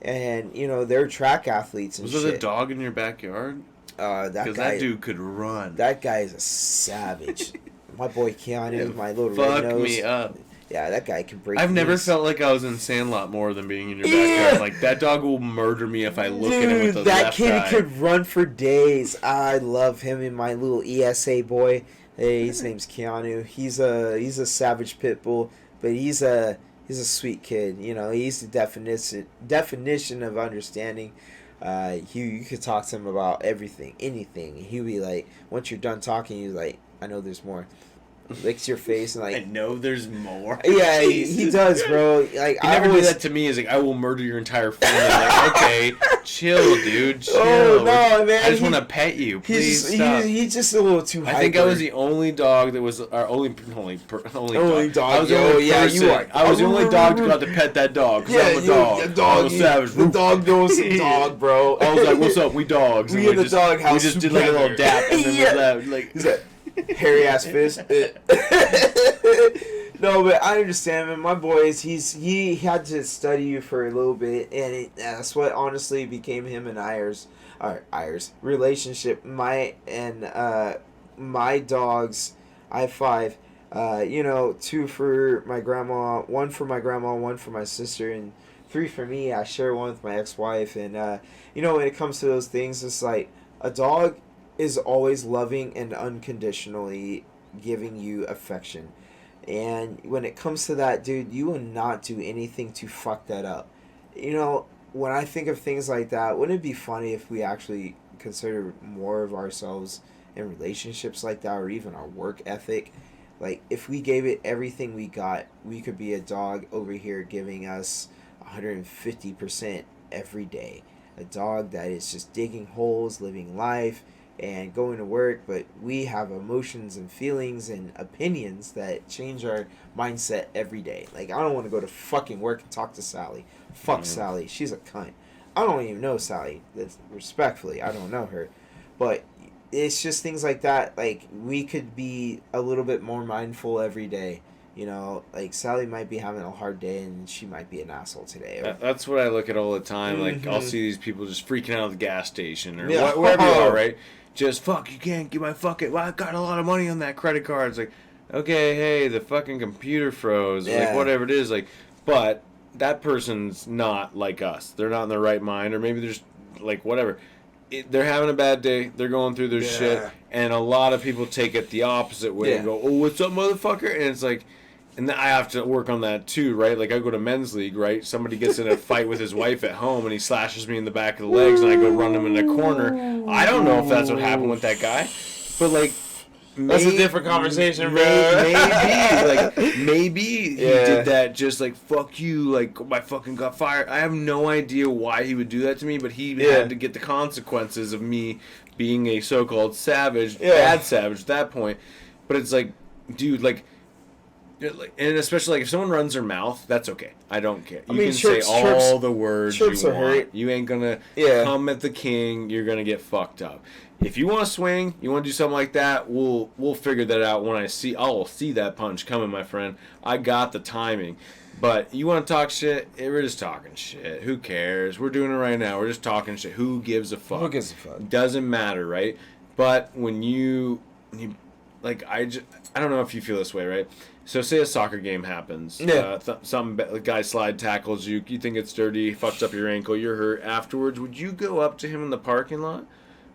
B: and, you know, they're track athletes and
A: shit. Was there a dog in your backyard?
B: Because
A: that dude could run.
B: That guy is a savage. My boy Keanu, my little
A: fuck
B: red nose.
A: Me up.
B: Yeah, that guy can break.
A: I've never felt like I was in Sandlot more than being in your backyard. Like, that dog will murder me if I look at him with the left eye.
B: That kid could run for days. I love him and my little ESA boy. Hey, his name's Keanu. He's a savage pit bull, but he's a sweet kid. You know, he's the definition of understanding. You could talk to him about everything, anything. He'll be like, once you're done talking, he's like, I know there's more. Licks your face and like,
A: I know there's more.
B: Yeah, he does, bro. Like,
A: he never did that to me. He's like, I will murder your entire family. Like, okay, chill, dude. Chill. Oh no, man. I just want to pet you. Please stop.
B: He's just a little too.
A: I think I was the only dog that was our only dog.
B: I was the
A: only dog that got to pet that dog. Yeah, I'm a dog. I'm a savage.
B: The dog knows the dog, bro.
A: I was like, what's up? We dogs.
B: We in the dog house.
A: We just did like a little dap and then we left. Like.
B: Hairy ass fist. No, but I understand, man. My boys, he had to study you for a little bit, and that's what honestly became him and Ayers relationship. My dogs, I have 5. 2 for my grandma, 1 for my grandma, 1 for my sister, and 3 for me. I share 1 with my ex-wife, and when it comes to those things, it's like a dog is always loving and unconditionally giving you affection. And when it comes to that, dude, you will not do anything to fuck that up. When I think of things like that, wouldn't it be funny if we actually consider more of ourselves in relationships like that, or even our work ethic? Like, if we gave it everything we got, we could be a dog over here giving us 150% every day. A dog that is just digging holes, living life, and going to work, but we have emotions and feelings and opinions that change our mindset every day. Like, I don't want to go to fucking work and talk to Sally. Fuck Sally. She's a cunt. I don't even know Sally. That's respectfully, I don't know her. But it's just things like that. Like, we could be a little bit more mindful every day. Like, Sally might be having a hard day and she might be an asshole today.
A: That's what I look at all the time. Like, I'll see these people just freaking out at the gas station or wherever you are, right? Just, fuck, you can't get my fucking... Well, I got a lot of money on that credit card. It's like, okay, hey, the fucking computer froze. Yeah. Like, whatever it is. Like, but that person's not like us. They're not in their right mind. Or maybe they're just, like, whatever. They're having a bad day. They're going through their shit. And a lot of people take it the opposite way and go, oh, what's up, motherfucker? And it's like... And I have to work on that too, right? Like, I go to men's league, right? Somebody gets in a fight with his wife at home, and he slashes me in the back of the legs, and I go run him in a corner. I don't know if that's what happened with that guy, but like,
B: that's a different conversation, bro.
A: Maybe he did that just like, fuck you, like, I fucking got fired. I have no idea why he would do that to me, but he had to get the consequences of me being a so-called savage, bad savage at that point. But it's like, dude, like. And especially, like, if someone runs their mouth, that's okay. I don't care. You can say all the words you want. Hurt. You ain't gonna come at the king. You're gonna get fucked up. If you want to swing, you want to do something like that, we'll figure that out when I'll see that punch coming, my friend. I got the timing. But you want to talk shit? We're just talking shit. Who cares? We're doing it right now. We're just talking shit. Who gives a fuck?
B: Who gives a fuck?
A: Doesn't matter, right? But when you like, I don't know if you feel this way, right? So say a soccer game happens. Some guy slide tackles you. You think it's dirty, fucks up your ankle, you're hurt. Afterwards, would you go up to him in the parking lot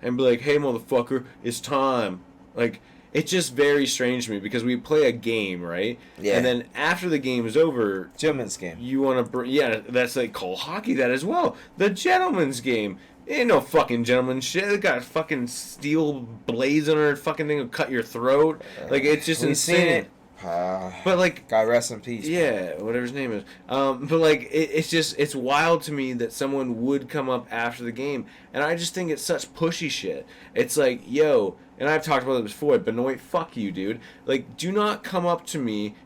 A: and be like, hey, motherfucker, it's time? Like, it's just very strange to me because we play a game, right? Yeah. And then after the game is over...
B: Gentleman's game.
A: You want to... that's like, call hockey that as well. The gentleman's game. Ain't no fucking gentleman shit. They got fucking steel blades on her fucking thing will cut your throat. Like, it's just insane. But like,
B: God rest in peace.
A: Yeah, bro. Whatever his name is. But like, it's wild to me that someone would come up after the game, and I just think it's such pushy shit. It's like, yo, and I've talked about it before. Benoit, fuck you, dude. Like, do not come up to me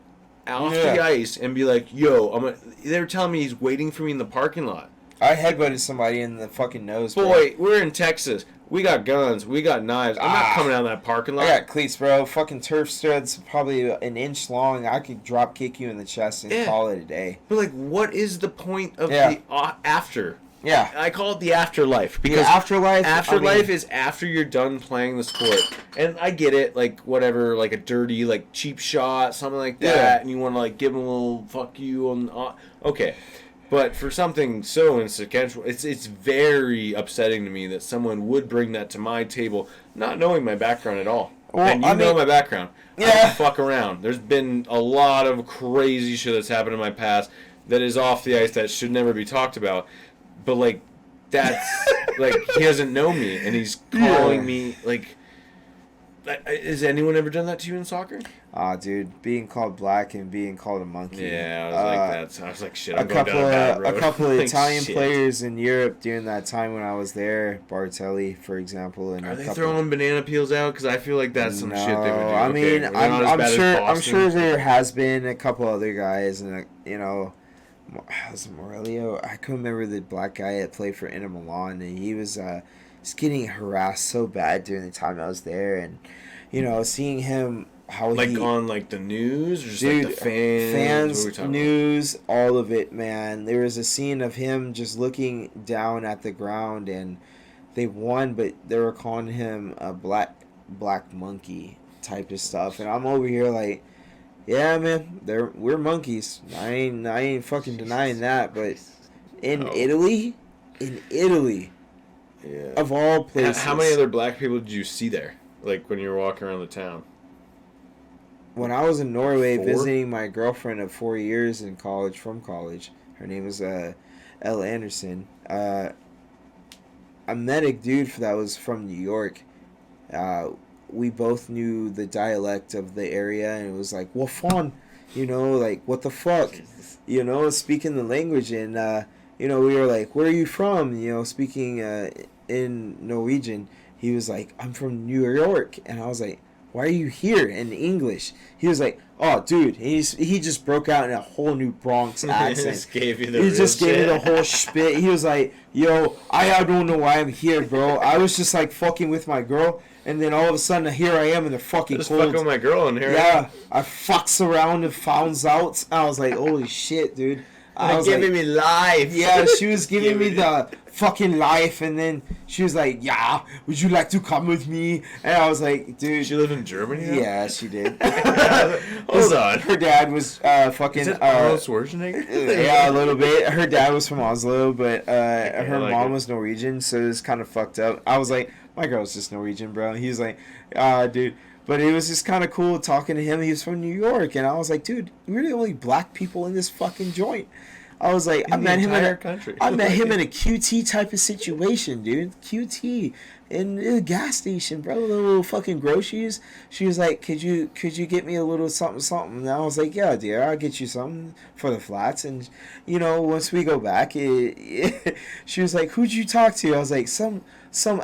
A: off the ice and be like, yo, they were telling me he's waiting for me in the parking lot.
B: I headbutted somebody in the fucking nose,
A: bro. Boy, we're in Texas. We got guns. We got knives. I'm not coming down that parking lot.
B: I got cleats, bro. Fucking turf studs probably an inch long. I could drop kick you in the chest and call it a day.
A: But, like, what is the point of the after?
B: Yeah.
A: I call it the afterlife. Because
B: the afterlife?
A: Afterlife is after you're done playing the sport. And I get it, like, whatever, like a dirty, like, cheap shot, something like that. Yeah. And you want to, like, give them a little fuck you. Okay. But for something so inconsequential, it's very upsetting to me that someone would bring that to my table, not knowing my background at all. Well, and you know my background. Yeah. I don't fuck around. There's been a lot of crazy shit that's happened in my past that is off the ice that should never be talked about. But, like, that's, like, he doesn't know me, and he's calling me, like, has anyone ever done that to you in soccer?
B: Dude, being called black and being called a monkey.
A: Yeah, I was like, shit, I'm going down a bad road.
B: A couple of Italian players in Europe during that time when I was there, Bartelli, for example. And
A: are they throwing banana peels out? Because I feel like that's some shit they would do.
B: I mean, I'm sure there has been a couple other guys, and you know, was it Morello? I couldn't remember the black guy that played for Inter Milan, and he was just getting harassed so bad during the time I was there, and you know, seeing him.
A: On like the news or just dude, like the fans
B: news, all of it, man. There was a scene of him just looking down at the ground, and they won, but they were calling him a black monkey type of stuff, and I'm over here like, yeah, man, we're monkeys. I ain't fucking denying that, but in Italy, yeah, of all places,
A: how many other black people did you see there? Like when you were walking around the town.
B: When I was in Norway visiting my girlfriend of 4 years in college, her name was Elle Anderson. I met a dude that was from New York. We both knew the dialect of the area, and it was like, what fun? You know, like, what the fuck? You know, speaking the language, and, you know, we were like, where are you from? You know, speaking in Norwegian. He was like, I'm from New York. And I was like, why are you here in English? He was like, oh, dude. He just broke out in a whole new Bronx accent.
A: He just gave you the
B: whole spit. He was like, yo, I don't know why I'm here, bro. I was just like fucking with my girl, and then all of a sudden here I am in the fucking
A: just
B: cold.
A: Fucking with my girl in here.
B: Yeah, I fucks around and founds out. I was like, holy shit, dude.
A: I was giving me life.
B: Yeah, she was giving me the fucking life, and then she was like, yeah, would you like to come with me? And I was like, dude.
A: She lived in Germany now?
B: Yeah, she did.
A: Hold on.
B: Her dad was fucking...
A: Is it Arnold Schwarzenegger?
B: Yeah, a little bit. Her dad was from Oslo, but her mom was Norwegian, so it was kind of fucked up. I was like, my girl's just Norwegian, bro. He was like, dude... But it was just kind of cool talking to him. He was from New York, and I was like, dude, we're the only black people in this fucking joint. I was like, I met him in a QT type of situation, dude. QT in a gas station, bro. Little fucking groceries. She was like, could you get me a little something? And I was like, yeah, dear, I'll get you something for the flats. And you know, once we go back, she was like, who'd you talk to? I was like, some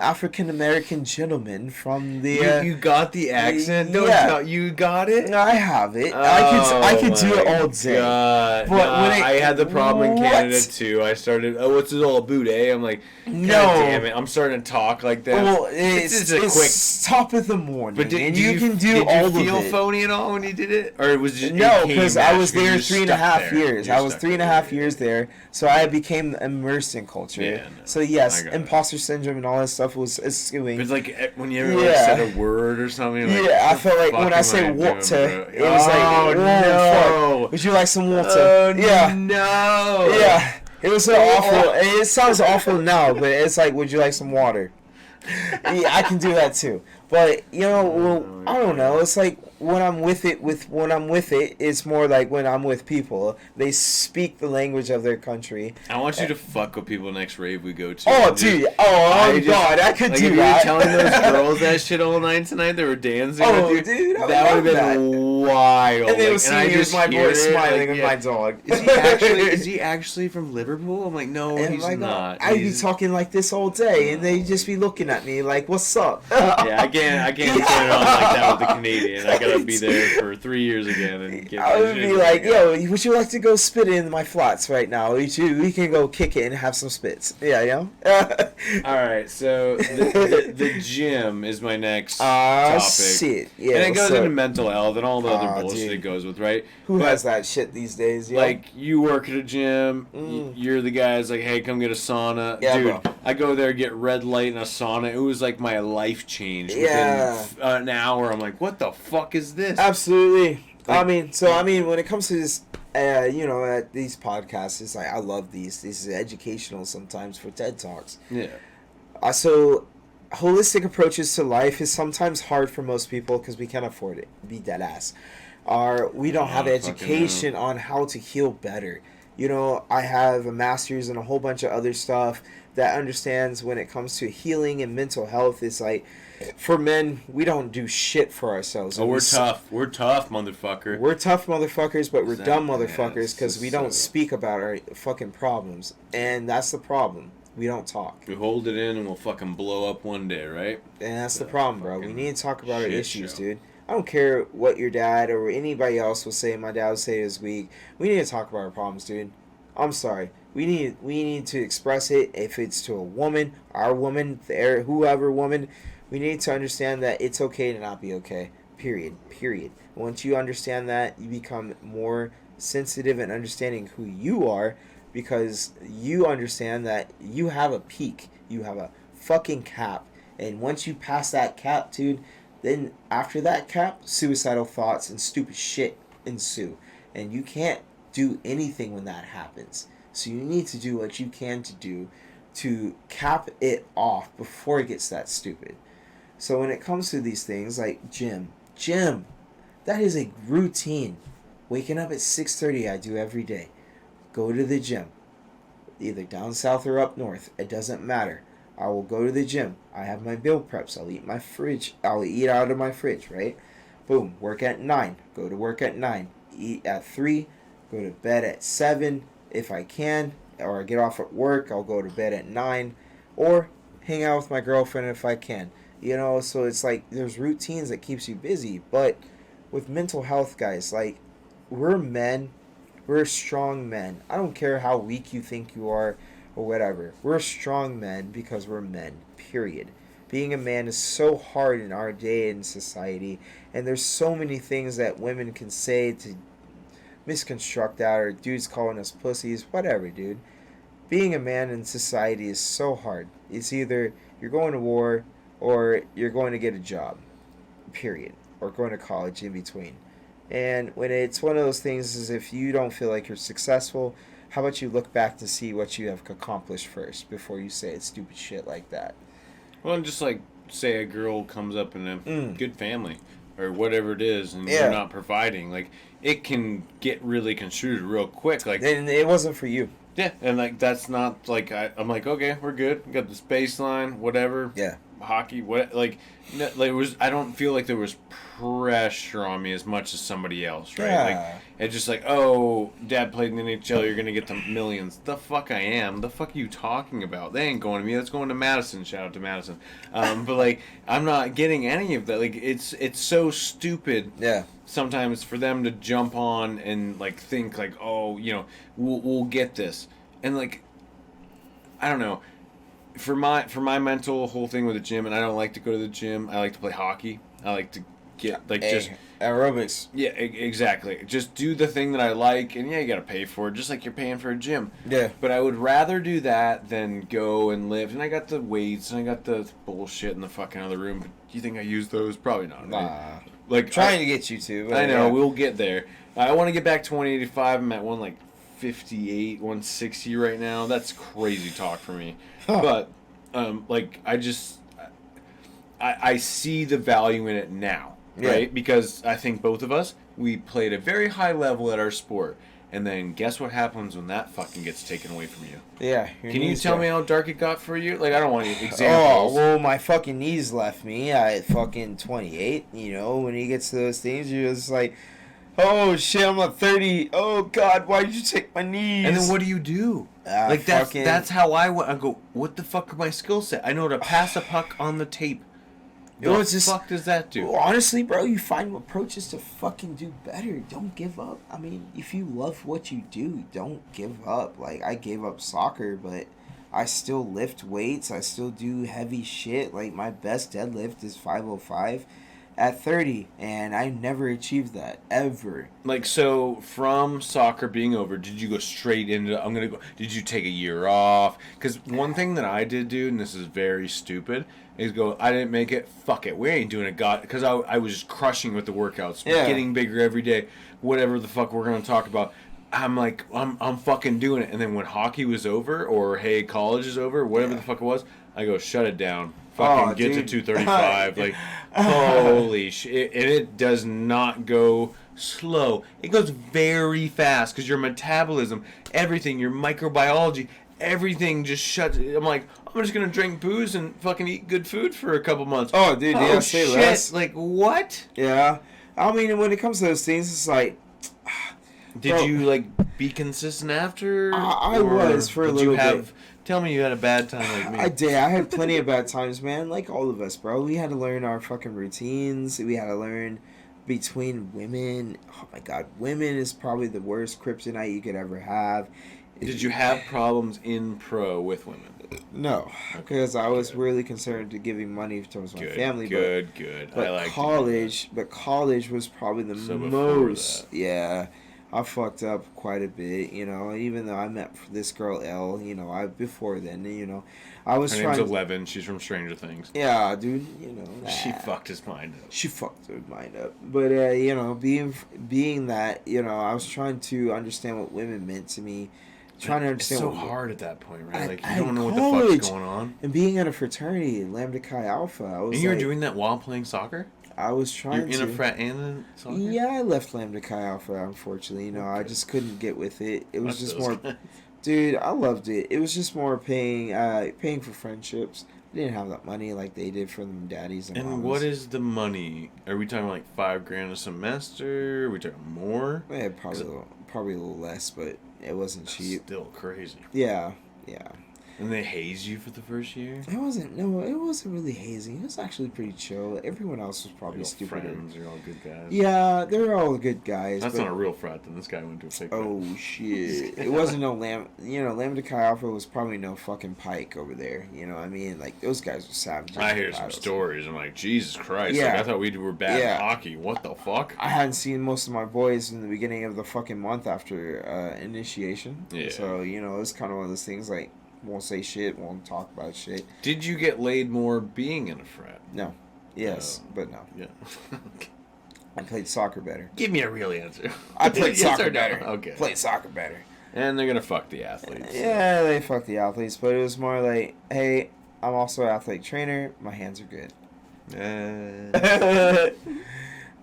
B: African American gentleman from the.
A: You got the accent?
B: Yeah.
A: You got it?
B: I have it. I could do it all day.
A: God. But I had the problem in Canada too. I started. Oh, what's it all about, eh? I'm like, God damn it! I'm starting to talk like that.
B: Well, it's quick top of the morning. But did you
A: feel phony at all when you did it, or it was just
B: no? Because I was there 3.5 years. I was 3.5 years there, so I became immersed in culture. Yeah, no, so yes, imposter syndrome and all that stuff was skewing.
A: It's like when you ever said a word or something. Like,
B: I felt like when I say water, it was like,
A: no.
B: Fuck. Would you like some water?
A: Oh,
B: yeah.
A: No.
B: Yeah. It was so awful. It sounds awful now, but it's like, would you like some water? Yeah, I can do that too. But you know, well, I don't know. It's like when I'm with it, it's more like when I'm with people. They speak the language of their country.
A: I want you to fuck with people next rave we go to.
B: Oh, dude. God, I could do that.
A: You were telling those girls that shit all night tonight. They were dancing with you.
B: Dude,
A: that would have been wild.
B: And they were seeing here's my boy smiling with my dog.
A: Is he actually from Liverpool? I'm like, no, he's not.
B: I'd be talking like this all day, and they'd just be looking at me like, what's up?
A: Yeah, I can't turn it on like that with the Canadian. I gotta gotta be there for 3 years again. And get
B: I would be like, yo, would you like to go spit in my flats right now? We can go kick it and have some spits. Yeah, you know?
A: All right, so the gym is my next topic.
B: Shit. Yeah,
A: and it goes into mental health and all the other bullshit it goes with, right?
B: Who has that shit these days, yo?
A: Like, you work at a gym, you're the guy's like, hey, come get a sauna.
B: Yeah,
A: dude,
B: bro.
A: I go there, get red light in a sauna. It was like my life changed within an hour. I'm like, what the fuck is this?
B: Absolutely. Like, I mean, when it comes to this, these podcasts, it's like, I love these. This is educational sometimes for TED Talks.
A: Yeah.
B: So, holistic approaches to life is sometimes hard for most people because we can't afford it. Be dead ass. We don't have education on how to heal better. You know, I have a master's and a whole bunch of other stuff that understands when it comes to healing and mental health. It's like, for men, we don't do shit for ourselves.
A: Oh, we're tough. We're tough, motherfucker.
B: We're tough motherfuckers, but we're dumb motherfuckers because we don't speak about our fucking problems. And that's the problem. We don't talk.
A: We hold it in and we'll fucking blow up one day, right?
B: And that's the problem, bro. We need to talk about our issues, dude. I don't care what your dad or anybody else will say. My dad would say is weak. We need to talk about our problems, dude. I'm sorry. We need to express it. If it's to a woman, our woman, whoever woman, we need to understand that it's okay to not be okay. Period. Once you understand that, you become more sensitive and understanding who you are, because you understand that you have a peak. You have a fucking cap. And once you pass that cap, dude, then after that cap, suicidal thoughts and stupid shit ensue. And you can't do anything when that happens. So you need to do what you can to do to cap it off before it gets that stupid. So when it comes to these things like gym, that is a routine. Waking up at 6:30, I do every day. Go to the gym. Either down south or up north. It doesn't matter. I will go to the gym. I have my meal preps. I'll eat out of my fridge, right? Boom. Work at 9. Go to work at 9. Eat at 3. Go to bed at 7 if I can. Or I get off at work. I'll go to bed at 9. Or hang out with my girlfriend if I can. You know, so it's like there's routines that keeps you busy. But with mental health, guys, like, we're men. We're strong men. I don't care how weak you think you are or whatever. We're strong men because we're men, period. Being a man is so hard in our day in society, and there's so many things that women can say to misconstruct that, or dudes calling us pussies, whatever, dude. Being a man in society is so hard. It's either you're going to war or you're going to get a job, period, or going to college in between. And when it's one of those things is if you don't feel like you're successful, how about you look back to see what you have accomplished first before you say stupid shit like that?
A: Well, and just like, say a girl comes up in a good family or whatever it is and you're not providing, like, it can get really construed real quick. Like,
B: and it wasn't for you.
A: Yeah, and like that's not like I'm like, okay, we're good. We got this baseline, whatever.
B: Yeah.
A: Hockey, what like it was. I don't feel like there was pressure on me as much as somebody else, right?
B: Yeah.
A: Like it's just like, oh, Dad played in the NHL. You're gonna get the millions. The fuck I am. The fuck are you talking about? They ain't going to me. That's going to Madison. Shout out to Madison. But like, I'm not getting any of that. Like, it's so stupid.
B: Yeah.
A: Sometimes for them to jump on and like think like, oh, you know, we'll get this, and like, I don't know. For my mental whole thing with the gym, and I don't like to go to the gym. I like to play hockey. I like to get like just
B: aerobics.
A: Yeah, exactly. Just do the thing that I like, and yeah, you gotta pay for it, just like you're paying for a gym.
B: Yeah.
A: But I would rather do that than go and lift. And I got the weights, and I got the bullshit in the fucking other room. But do you think I use those? Probably not. Right?
B: Nah.
A: Like
B: trying to get you to.
A: I know we'll get there. I want to get back to 185. I'm at 158, 160 right now. That's crazy talk for me. Huh. But like I see the value in it now, right? Because I think both of us, we played a very high level at our sport. And then guess what happens when that fucking gets taken away from you?
B: Yeah.
A: Can you tell me how dark it got for you? Like, I don't want any examples.
B: Oh, well, my fucking knees left me at fucking 28. You know, when he gets to those things, you're just like, oh, shit, I'm at 30. Oh, God, why did you take my knees?
A: And then what do you do? Like, that's how I go, what the fuck is my skill set? I know to pass a puck on the tape. The fuck does that do?
B: Well, honestly, bro, you find approaches to fucking do better. Don't give up. I mean, if you love what you do, don't give up. Like, I gave up soccer, but I still lift weights. I still do heavy shit. Like, my best deadlift is 505 at 30, and I never achieved that, ever.
A: Like, so from soccer being over, did you go straight into, did you take a year off? Because one thing that I did do, and this is very stupid, is go, I didn't make it, fuck it, we ain't doing it, God, because I was just crushing with the workouts, getting bigger every day, whatever the fuck we're going to talk about. I'm like, I'm fucking doing it. And then when hockey was over, or hey, college is over, whatever the fuck it was, I go, shut it down. Fucking get to 235. Like, holy shit. And it does not go slow. It goes very fast because your metabolism, everything, your microbiology, everything just shuts. I'm like, I'm just going to drink booze and fucking eat good food for a couple months.
B: Oh, dude, yeah, say
A: shit.
B: less.
A: Like, what?
B: Yeah. I mean, when it comes to those things, it's like...
A: Did you, like, be consistent after?
B: I was for a little bit.
A: Tell me you had a bad time like me.
B: I did. I had plenty of bad times, man. Like all of us, bro. We had to learn our fucking routines. We had to learn between women. Oh, my God. Women is probably the worst kryptonite you could ever have.
A: Did you have problems in pro with women?
B: No, because I was really concerned to giving money towards my family.
A: Good.
B: But
A: I like
B: college was probably the most. Yeah. I fucked up quite a bit, you know. Even though I met this girl Elle, you know, before then, you know, I was
A: Her
B: trying.
A: Her name's 11. She's from Stranger Things.
B: Yeah, dude, you know.
A: She fucked his mind up.
B: She fucked his mind up. But you know, being that, you know, I was trying to understand what women meant to me. Trying to understand.
A: It's so hard at that point, right? Like, you don't know what the fuck's going on.
B: And being at a fraternity, Lambda Chi Alpha, I was.
A: And you were doing that while playing soccer?
B: I was trying to.
A: You're in a frat and in soccer?
B: Yeah, I left Lambda Chi Alpha, unfortunately. You know, I just couldn't get with it. It was just more... Dude, I loved it. It was just more paying for friendships. I didn't have that money like they did for them daddies and mamas.
A: And what is the money? Are we talking like $5,000 a semester? Are we talking more?
B: Yeah, probably a little less, but it wasn't cheap.
A: Still crazy.
B: Yeah.
A: And they haze you for the first year?
B: It wasn't really hazing. It was actually pretty chill. Everyone else was probably stupider.
A: Friends, you're all good guys.
B: Yeah, they were all good guys.
A: That's not a real frat, then. This guy went to a fake frat.
B: Oh, shit. It wasn't no Lambda Chi Alpha was probably no fucking Pike over there. You know what I mean? Like, those guys were savages.
A: I hear some stories. I'm like, Jesus Christ. Yeah. Like, I thought we were bad at hockey. What the fuck?
B: I hadn't seen most of my boys in the beginning of the fucking month after initiation. Yeah. So, you know, it's kind of one of those things, like, won't say shit, won't talk about shit.
A: Did you get laid more being in a frat?
B: No. Yes, but no.
A: Yeah.
B: I played soccer better.
A: Give me a real answer.
B: I played soccer better.
A: Okay.
B: Played soccer better.
A: And they're going to fuck the athletes.
B: Yeah, they fuck the athletes, but it was more like, hey, I'm also an athletic trainer. My hands are good.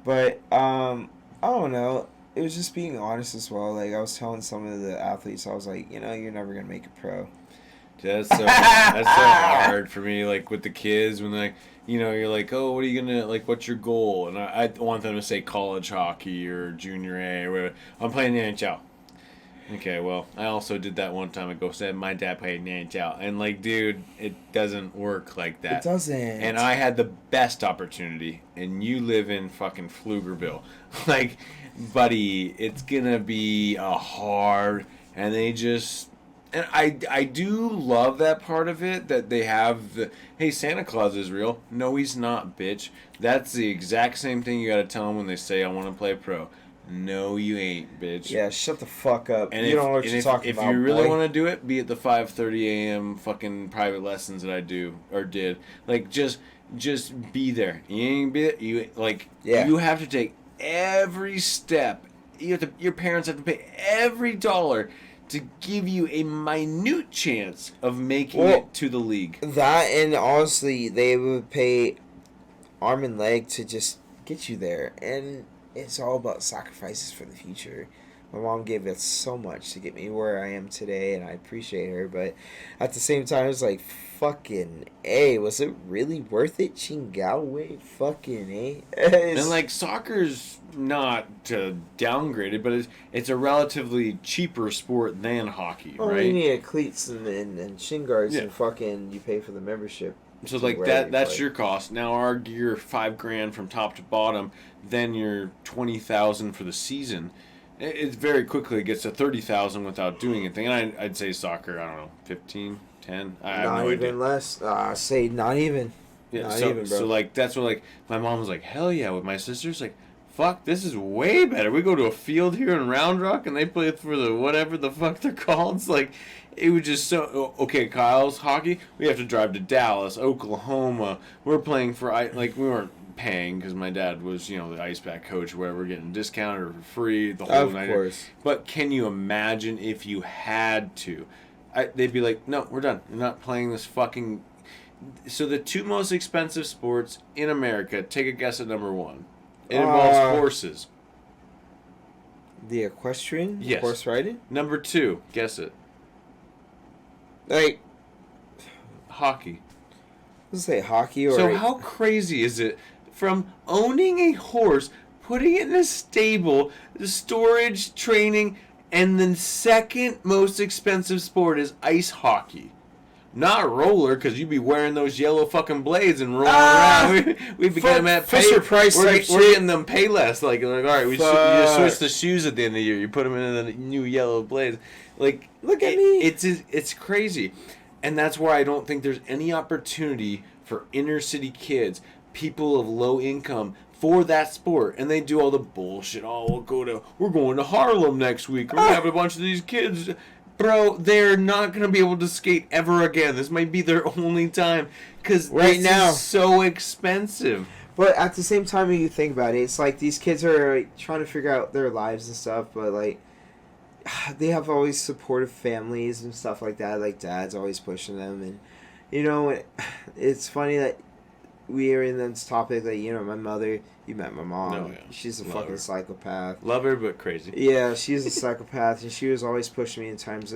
B: But, I don't know. It was just being honest as well. Like, I was telling some of the athletes, I was like, you know, you're never going to make it pro.
A: That's so hard for me, like, with the kids, when, like, you know, you're like, oh, what are you going to, like, what's your goal? And I want them to say college hockey or junior A or whatever. I'm playing the NHL. Okay, well, I also did that one time ago, said my dad played in the NHL. And, like, dude, it doesn't work like that.
B: It doesn't.
A: And I had the best opportunity, and you live in fucking Pflugerville. Like, buddy, it's gonna be a hard, and they just... And I do love that part of it, that they have the, hey, Santa Claus is real. No, he's not, bitch. That's the exact same thing you gotta tell them when they say, I want to play pro. No, you ain't, bitch.
B: Yeah, shut the fuck up. And you don't know what you're talking about,
A: if you really want to do it, be at the 5:30 a.m. fucking private lessons that I do, or did. Like, just be there. You ain't be, you have to take every step. Your parents have to pay every dollar to give you a minute chance of making it to the league.
B: That, and honestly, they would pay arm and leg to just get you there. And it's all about sacrifices for the future. My mom gave us so much to get me where I am today, and I appreciate her. But at the same time, it's like, fucking A, was it really worth it? Chingawe, fucking A.
A: And, like, soccer's not to downgrade it, but it's a relatively cheaper sport than hockey, right?
B: You need cleats and shin guards and fucking you pay for the membership.
A: So like that's your cost. Now our gear $5,000 from top to bottom. Then you're $20,000 for the season. It very quickly gets to $30,000 without doing anything. And I'd say soccer. I don't know, 15, 10. I have no idea.
B: Not even less. Say not even.
A: Yeah.
B: Not
A: So
B: even, bro.
A: so like that's what like my mom was like, hell yeah. With my sisters, like, fuck, this is way better. We go to a field here in Round Rock and they play for the whatever the fuck they're called. It's like, it was just so... Okay, Kyle's hockey, we have to drive to Dallas, Oklahoma. We're playing for... Like, we weren't paying because my dad was, you know, the ice pack coach or whatever, getting discounted or free the whole night. Of course. But can you imagine if you had to? They'd be like, no, we're done. We're not playing this fucking... So the two most expensive sports in America, take a guess at number one. It involves horses.
B: The equestrian?
A: Yes.
B: Horse riding?
A: Number two, guess it.
B: Like...
A: Hockey.
B: Let's say hockey or...
A: So how crazy is it from owning a horse, putting it in a stable, the storage, training, and the second most expensive sport is ice hockey. Not roller, because you'd be wearing those yellow fucking blades and rolling around. We'd be getting them at
B: Fisher Price.
A: We're getting them pay less. Like all right, you just switch the shoes at the end of the year. You put them in the new yellow blades. Like,
B: look at me.
A: It's crazy, and that's why I don't think there's any opportunity for inner city kids, people of low income, for that sport. And they do all the bullshit. Oh, we're going to Harlem next week. We're gonna have a bunch of these kids. Bro, they're not going to be able to skate ever again. This might be their only time. Because
B: right now
A: is so expensive.
B: But at the same time, when you think about it, it's like these kids are trying to figure out their lives and stuff. But, like, they have always supportive families and stuff like that. Like, dad's always pushing them. And, you know, it's funny that we are in this topic. Like, you know, my mother... You met my mom.
A: Oh, yeah.
B: She's a fucking psychopath.
A: Love her, but crazy.
B: Yeah, she's a psychopath, and she was always pushing me in times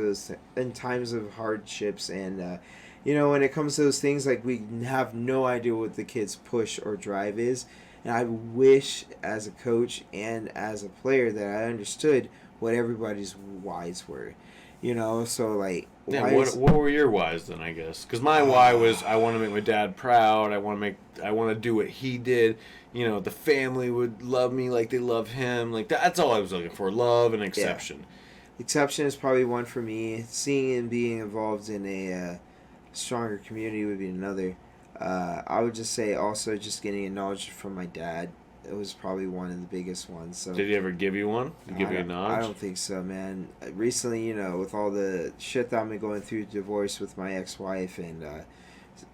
B: of hardships. And you know, when it comes to those things, like, we have no idea what the kid's push or drive is. And I wish, as a coach and as a player, that I understood what everybody's whys were. You know, so like.
A: Yeah, what were your whys then? I guess because my why was I want to make my dad proud. I want to do what he did. You know, the family would love me like they love him. Like that's all I was looking for: love and exception.
B: Yeah. Exception is probably one for me. Seeing and being involved in a stronger community would be another. I would just say also just getting acknowledged from my dad. It was probably one of the biggest ones. So
A: did he ever give you one? Did he give you a nod?
B: I don't think so, man. Recently, you know, with all the shit that I've been going through, divorce with my ex-wife, and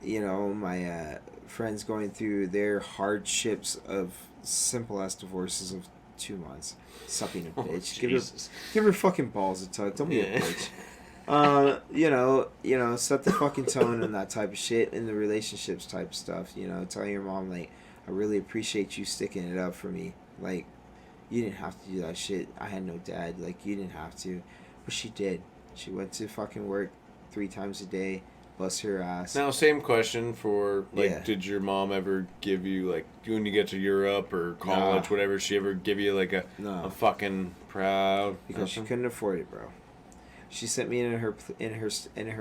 B: you know, my friends going through their hardships of simple ass divorces of 2 months. Sucking a bitch. Give her fucking balls a tug. Don't be a bitch. You know, set the fucking tone and that type of shit in the relationships type stuff. You know, telling your mom, like, I really appreciate you sticking it up for me. Like, you didn't have to do that shit. I had no dad. Like, you didn't have to. But she did. She went to fucking work 3 times a day. Bust her ass.
A: Now, same question for, like, did your mom ever give you, like, when you get to Europe or college, whatever, she ever give you, like, a fucking proud?
B: Because she couldn't afford it, bro. She sent me in her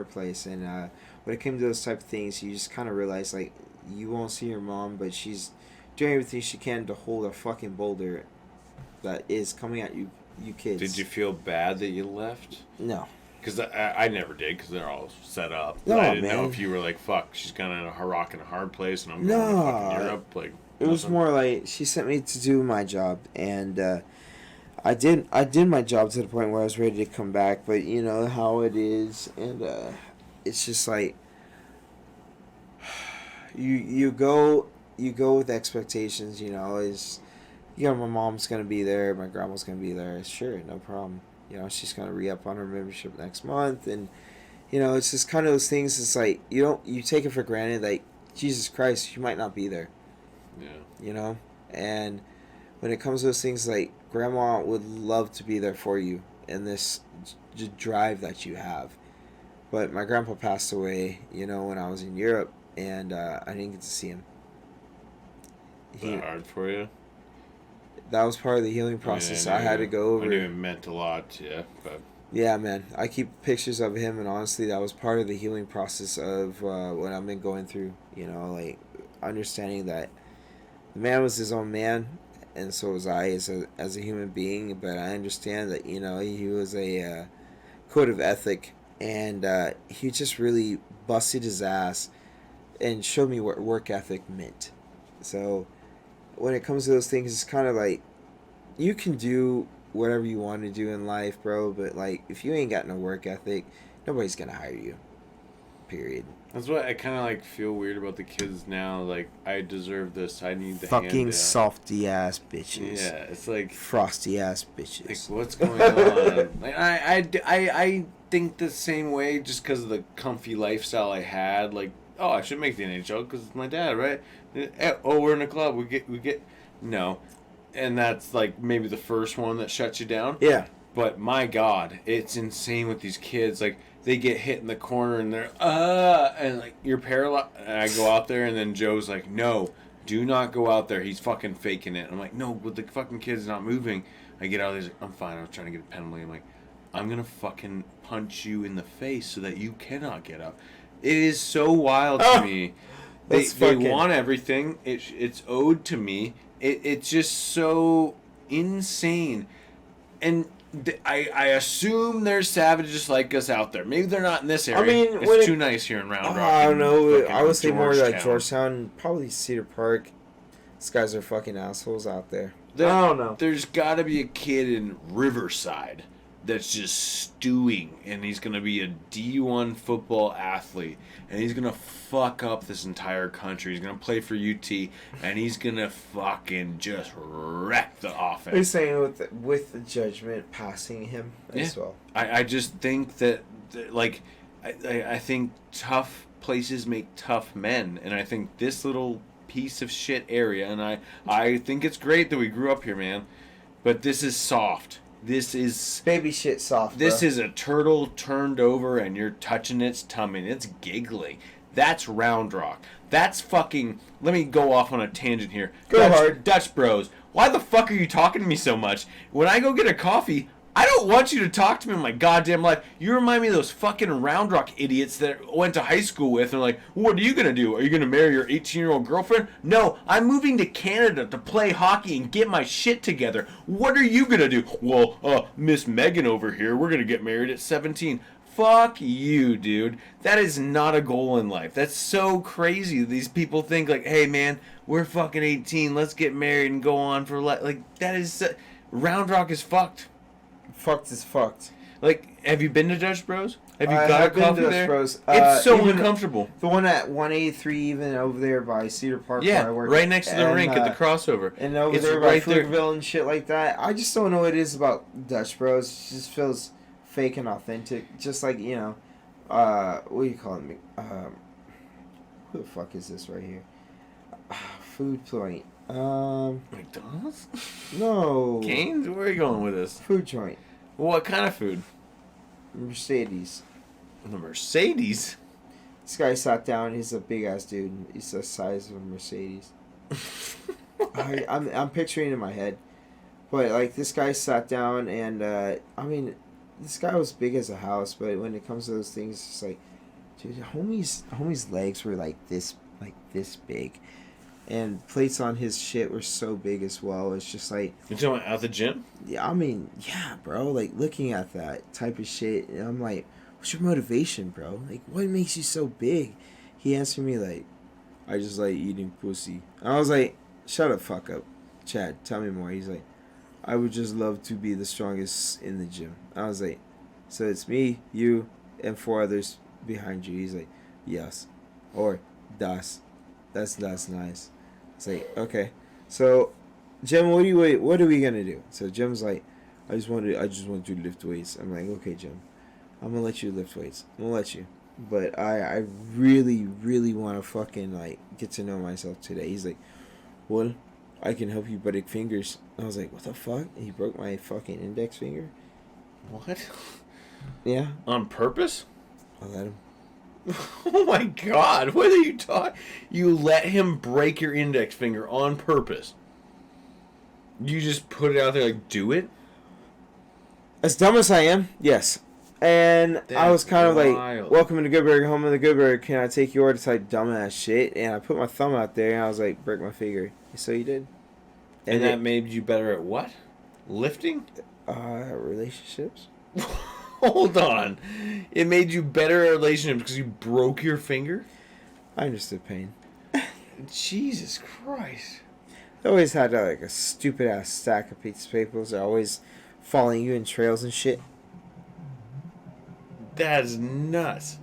B: place, and when it came to those type of things, you just kind of realize, like, you won't see your mom, but she's doing everything she can to hold a fucking boulder that is coming at you kids.
A: Did you feel bad that you left?
B: No.
A: Because I never did, because they're all set up.
B: No,
A: I didn't know if you were like, fuck, she's kind of a rock in a hard place, and I'm going to fucking Europe. Like,
B: it was more like she sent me to do my job, and I did my job to the point where I was ready to come back. But you know how it is, and it's just like you go with expectations. You know, my mom's gonna be there, my grandma's gonna be there. Sure, no problem. You know, she's going to re-up on her membership next month. And, you know, it's just kind of those things. It's like, you take it for granted. Like, Jesus Christ, she might not be there.
A: Yeah.
B: You know? And when it comes to those things, like, Grandma would love to be there for you in this drive that you have. But my grandpa passed away, you know, when I was in Europe. And I didn't get to see him.
A: Was that hard for you?
B: That was part of the healing process. I had to go over.
A: I knew it meant a lot, yeah. But
B: Yeah, man. I keep pictures of him, and honestly, that was part of the healing process of what I've been going through. You know, like understanding that the man was his own man, and so was I as a human being. But I understand that he was a code of ethic, and he just really busted his ass and showed me what work ethic meant. So when it comes to those things, it's kind of like you can do whatever you want to do in life, bro. But like, if you ain't got no work ethic, nobody's gonna hire you. Period.
A: That's what I kind of like feel weird about the kids now. Like, I deserve this. I need the
B: Fucking
A: handout.
B: softy ass bitches.
A: Yeah, it's like
B: frosty ass bitches.
A: Like, what's going on? Like, I think the same way just because of the comfy lifestyle I had. Like, oh, I should make the NHL because it's my dad, right? Oh, we're in a club. We get no, and that's like maybe the first one that shuts you down.
B: Yeah.
A: But my God, it's insane with these kids. Like, they get hit in the corner and they're and like you're paralyzed. And I go out there and then Joe's like, no, do not go out there. He's fucking faking it. I'm like, no, but the fucking kid's not moving. I get out there. He's like, I'm fine. I was trying to get a penalty. I'm like, I'm gonna fucking punch you in the face so that you cannot get up. It is so wild to me. They want everything. It's owed to me. It's just so insane. And I assume there's savages like us out there. Maybe they're not in this area. I mean, it's too nice here in Round Rock.
B: I don't know. I would say more like Georgetown, probably Cedar Park. These guys are fucking assholes out there. I don't know.
A: There's got to be a kid in Riverside that's just stewing, and he's going to be a D1 football athlete, and he's going to fuck up this entire country. He's going to play for UT, and he's going to fucking just wreck the offense.
B: You're saying with the judgment passing him as well.
A: I just think that like, I think tough places make tough men, and I think this little piece of shit area, and I think it's great that we grew up here, man, but this is soft. This is
B: baby shit soft.
A: This is a turtle turned over and you're touching its tummy and it's giggling. That's Round Rock. That's fucking. Let me go off on a tangent here.
B: Go hard.
A: Dutch bros. Why the fuck are you talking to me so much? When I go get a coffee, I don't want you to talk to me in my goddamn life. You remind me of those fucking Round Rock idiots that went to high school with and are like, what are you going to do? Are you going to marry your 18-year-old girlfriend? No, I'm moving to Canada to play hockey and get my shit together. What are you going to do? Well, Miss Megan over here, we're going to get married at 17. Fuck you, dude. That is not a goal in life. That's so crazy. These people think like, hey, man, we're fucking 18. Let's get married and go on for life. Like, that is... Round Rock is fucked.
B: Fucked is fucked.
A: Like, have you been to Dutch Bros? Have you got a coffee there?
B: Bros.
A: It's so uncomfortable.
B: The one at 183, even over there by Cedar Park.
A: Yeah,
B: where I work,
A: right next to the rink at the crossover.
B: And over there by Pflugerville and shit like that. I just don't know what it is about Dutch Bros. It just feels fake and authentic. Just like, what do you call it? Who the fuck is this right here? Food Point.
A: McDonald's?
B: No.
A: Cane's? Where are you going with this?
B: Food joint.
A: What kind of food?
B: Mercedes.
A: The Mercedes?
B: This guy sat down. He's a big ass dude. He's the size of a Mercedes. I'm picturing it in my head, but like this guy sat down and this guy was big as a house. But when it comes to those things, it's like, dude, homie's legs were like this big. And plates on his shit were so big as well. It's just like...
A: You're talking about at the gym?
B: Yeah, yeah, bro. Like, looking at that type of shit, and I'm like, what's your motivation, bro? Like, what makes you so big? He answered me like, I just like eating pussy. And I was like, shut the fuck up. Chad, tell me more. He's like, I would just love to be the strongest in the gym. I was like, so it's me, you, and 4 others behind you. He's like, yes. Or, das. That's nice. It's like, okay. So, Jim, what are we gonna do? So Jim's like, I just want to lift weights. I'm like, okay, Jim, I'm gonna let you lift weights. I'm gonna let you. But I really, really want to fucking like get to know myself today. He's like, well, I can help you break fingers. I was like, what the fuck? And he broke my fucking index finger.
A: What?
B: Yeah.
A: On purpose?
B: I let him.
A: Oh my God, what are you talking? You let him break your index finger on purpose. You just put it out there like, do it?
B: As dumb as I am, yes. And I was kind of
A: wild.
B: like, welcome to Goodburg, home of the Goodburg. Can I take your order? Type dumbass shit. And I put my thumb out there and I was like, break my finger. So you did.
A: And that made you better at what? Lifting?
B: Relationships.
A: Hold on. It made you better at relationships because you broke your finger?
B: I understood pain.
A: Jesus Christ.
B: I always had like a stupid ass stack of pizza papers. They're always following you in trails and shit.
A: That's nuts.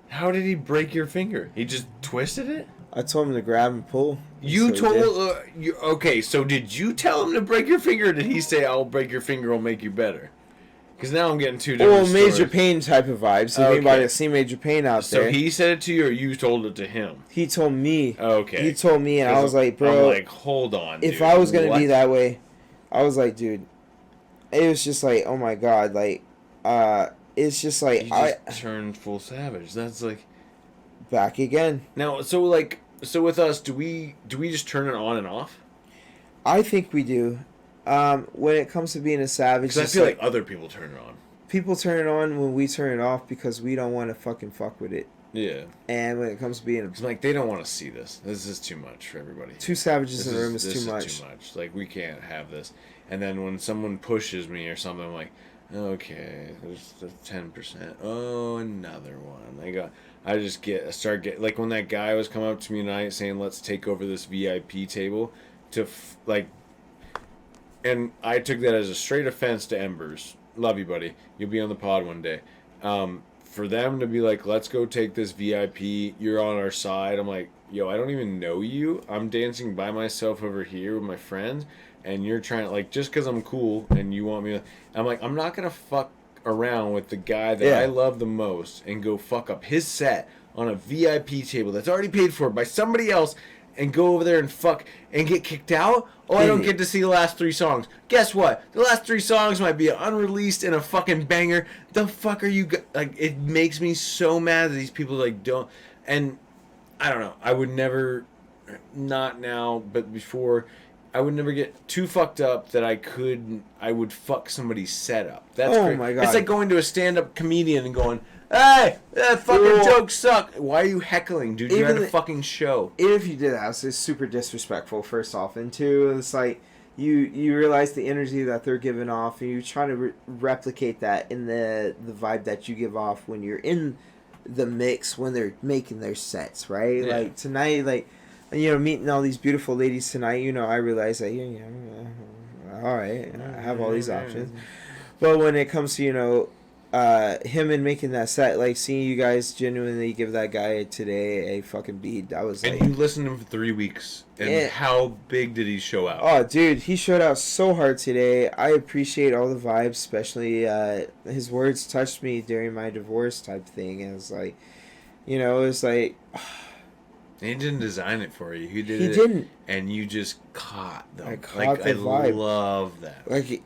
A: How did he break your finger? He just twisted it?
B: I told him to grab and pull.
A: You told... okay, so did you tell him to break your finger, or did he say, I'll break your finger, I'll make you better? Because now I'm getting two different stories.
B: Major Pain type of vibes. So if anybody has seen Major Pain out there.
A: So he said it to you, or you told it to him?
B: He told me.
A: Okay.
B: He told me, and I was like, bro.
A: I'm like, hold on,
B: if I was going to be that way, I was like, dude. It was just like, oh my God. Like, it's just like...
A: You just turned full savage. That's like...
B: Back again.
A: Now, so with us, do we just turn it on and off?
B: I think we do. When it comes to being a savage,
A: because I feel like other people turn it on.
B: People turn it on when we turn it off because we don't want to fucking fuck with it.
A: Yeah.
B: And when it comes to being
A: it's like they don't want to see this. This is too much for everybody.
B: Two savages in the room is too much.
A: Too much. Like, we can't have this. And then when someone pushes me or something, I'm like, okay, there's the 10%. Oh, another one. I start getting like when that guy was coming up to me tonight saying, let's take over this VIP table and I took that as a straight offense to Embers. Love you, buddy. You'll be on the pod one day. For them to be like, let's go take this VIP. You're on our side. I'm like, yo, I don't even know you. I'm dancing by myself over here with my friends. And you're trying, like, just because I'm cool and you want me to... I'm like, I'm not going to fuck around with the guy that I love the most and go fuck up his set on a VIP table that's already paid for by somebody else and go over there and fuck and get kicked out. Oh, I don't get to see the last 3 songs. Guess what? The last 3 songs might be unreleased and a fucking banger. The fuck are you... Like, it makes me so mad that these people, like, don't... And I don't know. I would never... Not now, but before... I would never get too fucked up that I would fuck somebody's setup. That's crazy. My God. It's like going to a stand-up comedian and going, hey, that fucking jokes suck. Why are you heckling, dude? You're at a fucking show.
B: If you did that, it's super disrespectful, first off. And two, it's like, you realize the energy that they're giving off, and you try to replicate that in the vibe that you give off when you're in the mix, when they're making their sets, right? Yeah. Like, tonight, like... You know, meeting all these beautiful ladies tonight, you know, I realize that, all right, I have all these options. But when it comes to, you know, him and making that set, like, seeing you guys genuinely give that guy today a fucking beat, I was like...
A: And you listened to him for 3 weeks, and how big did he show out?
B: Oh, dude, he showed out so hard today. I appreciate all the vibes, especially his words touched me during my divorce type thing. And it was like, you know, it was like...
A: He didn't design it for you. He
B: didn't.
A: And you just caught them.
B: I caught the vibe.
A: I love that.
B: Like,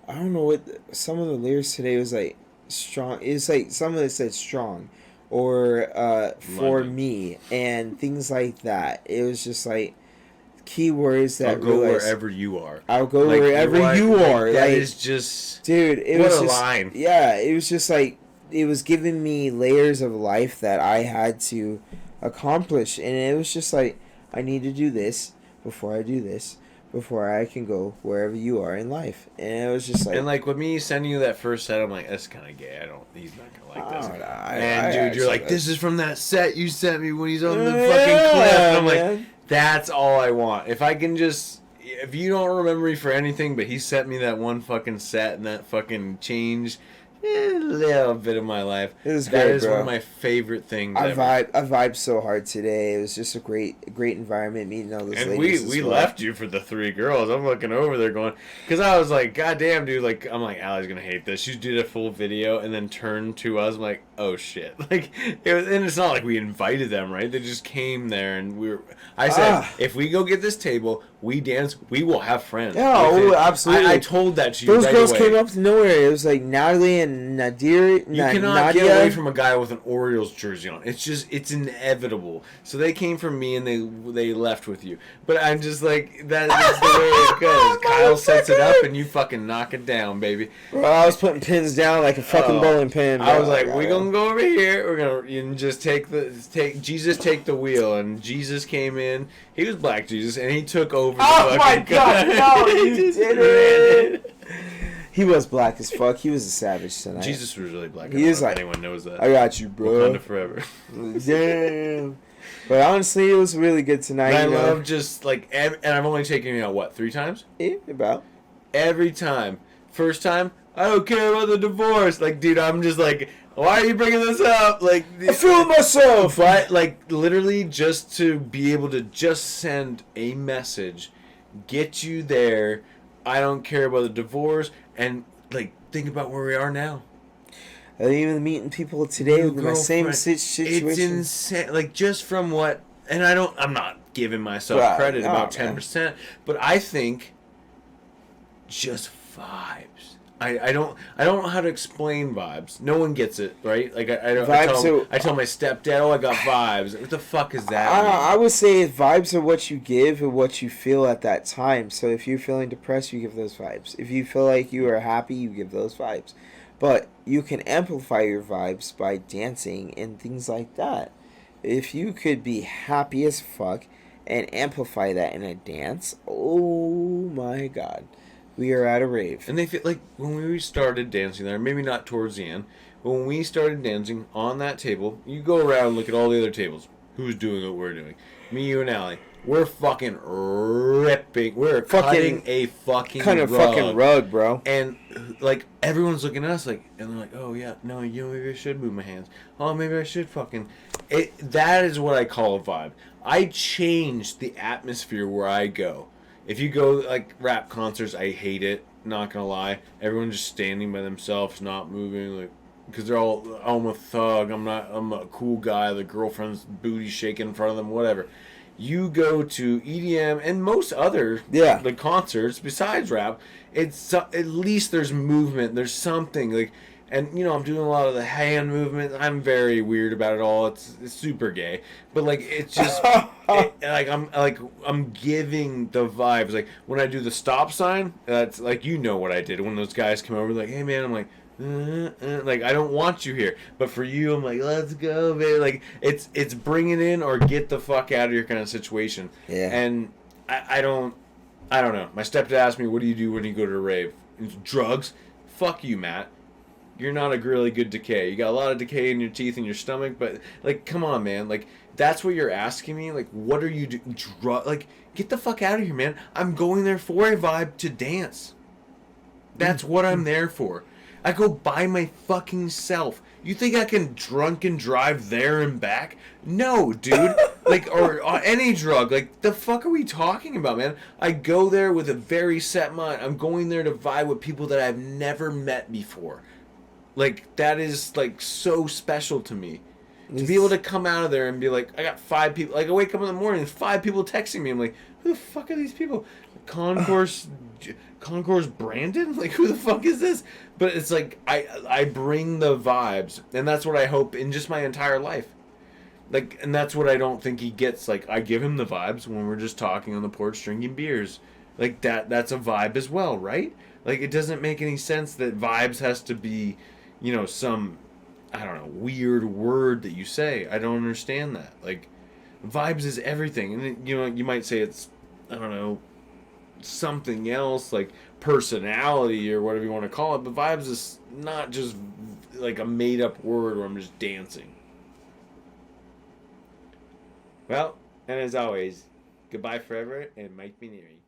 B: I don't know what... Some of the lyrics today was like, strong... It's like, some of it said strong. Or, for me. And things like that. It was just like, keywords that...
A: I'll go wherever you are.
B: I'll go wherever you are.
A: That is just...
B: Dude, it
A: was
B: just...
A: What a line.
B: Yeah, it was just like... It was giving me layers of life that I had to... accomplish, and it was just like, I need to do this before I do this, before I can go wherever you are in life. And it was just like,
A: and like with me sending you that first set, I'm like, that's kind of gay. He's not gonna like this.
B: No,
A: and dude, you're like, this is from that set you sent me when he's on the fucking cliff. And I'm like, that's all I want. If I can just, if you don't remember me for anything, but he sent me that one fucking set and that fucking changed a little bit of my life.
B: It was
A: that
B: great,
A: is
B: bro.
A: one of my favorite things.
B: I vibed so hard today. It was just a great environment meeting all those ladies.
A: And we left you for the 3 girls. I'm looking over there going, because I was like, God damn, dude. Like, I'm like, Allie's gonna hate this. She did a full video and then turned to us. I'm like, oh shit. Like, it was, and it's not like we invited them, right? They just came there and I said, if we go get this table, we dance, we will have friends.
B: Yeah, absolutely.
A: I told that to you.
B: Those
A: right
B: girls
A: away.
B: came up to nowhere. It was like Natalie and Nadia.
A: You cannot get away from a guy with an Orioles jersey on. It's inevitable. So they came from me and they left with you. But I'm just like, that is the way it goes. Kyle sets it up and you fucking knock it down, baby.
B: Bro, I was putting pins down like a fucking bowling pin. Bro.
A: I was like, we're gonna go over here. We're gonna just take the wheel. And Jesus came in. He was Black Jesus, and he took over.
B: Oh my God! No, you did it. He was black as fuck. He was a savage tonight.
A: Jesus was really black.
B: He is like,
A: anyone knows that.
B: I got you, bro.
A: Wakanda forever.
B: Damn. But honestly, it was really good tonight.
A: I love just like, and I've only taken you out, what, 3 times?
B: Yeah, about.
A: Every time. First time, I don't care about the divorce. Like, dude, I'm just like, why are you bringing this up? Like,
B: I feel myself.
A: But like, literally, just to be able to just send a message, get you there. I don't care about the divorce, and like, think about where we are now.
B: And even meeting people today with my same situation.
A: It's insane. Like, just from what, and I'm not giving myself credit about 10%, but I think just vibes. I don't know how to explain vibes. No one gets it, right? Like, I tell my stepdad, oh, I got vibes. What the fuck is that?
B: I would say vibes are what you give and what you feel at that time. So if you're feeling depressed, you give those vibes. If you feel like you are happy, you give those vibes. But you can amplify your vibes by dancing and things like that. If you could be happy as fuck and amplify that in a dance, oh my God. We are at a rave.
A: And they feel like when we started dancing there, maybe not towards the end, but when we started dancing on that table, you go around and look at all the other tables. Who's doing what we're doing? Me, you, and Allie. We're fucking ripping. We're cutting a fucking
B: kind of
A: rug.
B: Fucking rug, bro.
A: And like everyone's looking at us like, and they're like, oh yeah, no, maybe I should move my hands. Oh, maybe I should fucking. That is what I call a vibe. I change the atmosphere where I go. If you go like rap concerts, I hate it. Not gonna lie, everyone's just standing by themselves, not moving, like because they're all, I'm a thug. I'm a cool guy. The girlfriend's booty shaking in front of them, whatever. You go to EDM and most other the concerts besides rap, it's at least there's movement. There's something like, and you know I'm doing a lot of the hand movement. I'm very weird about it all. It's super gay, but like it's just I'm giving the vibes. Like when I do the stop sign, that's like you know what I did when those guys come over. Like, hey man, I'm like. Like I don't want you here, but for you, I'm like, let's go, man. Like it's bringing in or get the fuck out of here kind of situation.
B: Yeah.
A: And I don't know. My stepdad asked me, what do you do when you go to a rave? Drugs? Fuck you, Matt. You're not a really good decay. You got a lot of decay in your teeth and your stomach, but like, come on, man. Like that's what you're asking me. Like, what are you doing? Like, get the fuck out of here, man. I'm going there for a vibe to dance. That's what I'm there for. I go by my fucking self. You think I can drunken drive there and back? No, dude. Like, or any drug. Like, the fuck are we talking about, man? I go there with a very set mind. I'm going there to vibe with people that I've never met before. Like, that is, like, so special to me. To be able to come out of there and be like, I got 5 people. Like, I wake up in the morning and 5 people texting me. I'm like, who the fuck are these people? Concourse Brandon? Like, who the fuck is this? But it's like, I bring the vibes. And that's what I hope in just my entire life. Like, and that's what I don't think he gets. Like, I give him the vibes when we're just talking on the porch drinking beers. Like, that's a vibe as well, right? Like, it doesn't make any sense that vibes has to be, you know, some, I don't know, weird word that you say. I don't understand that. Like, vibes is everything. And, you know, you might say it's, I don't know, something else, like personality or whatever you want to call it. But vibes is not just like a made-up word where I'm just dancing. Well, and as always, goodbye forever and Mike Minieri.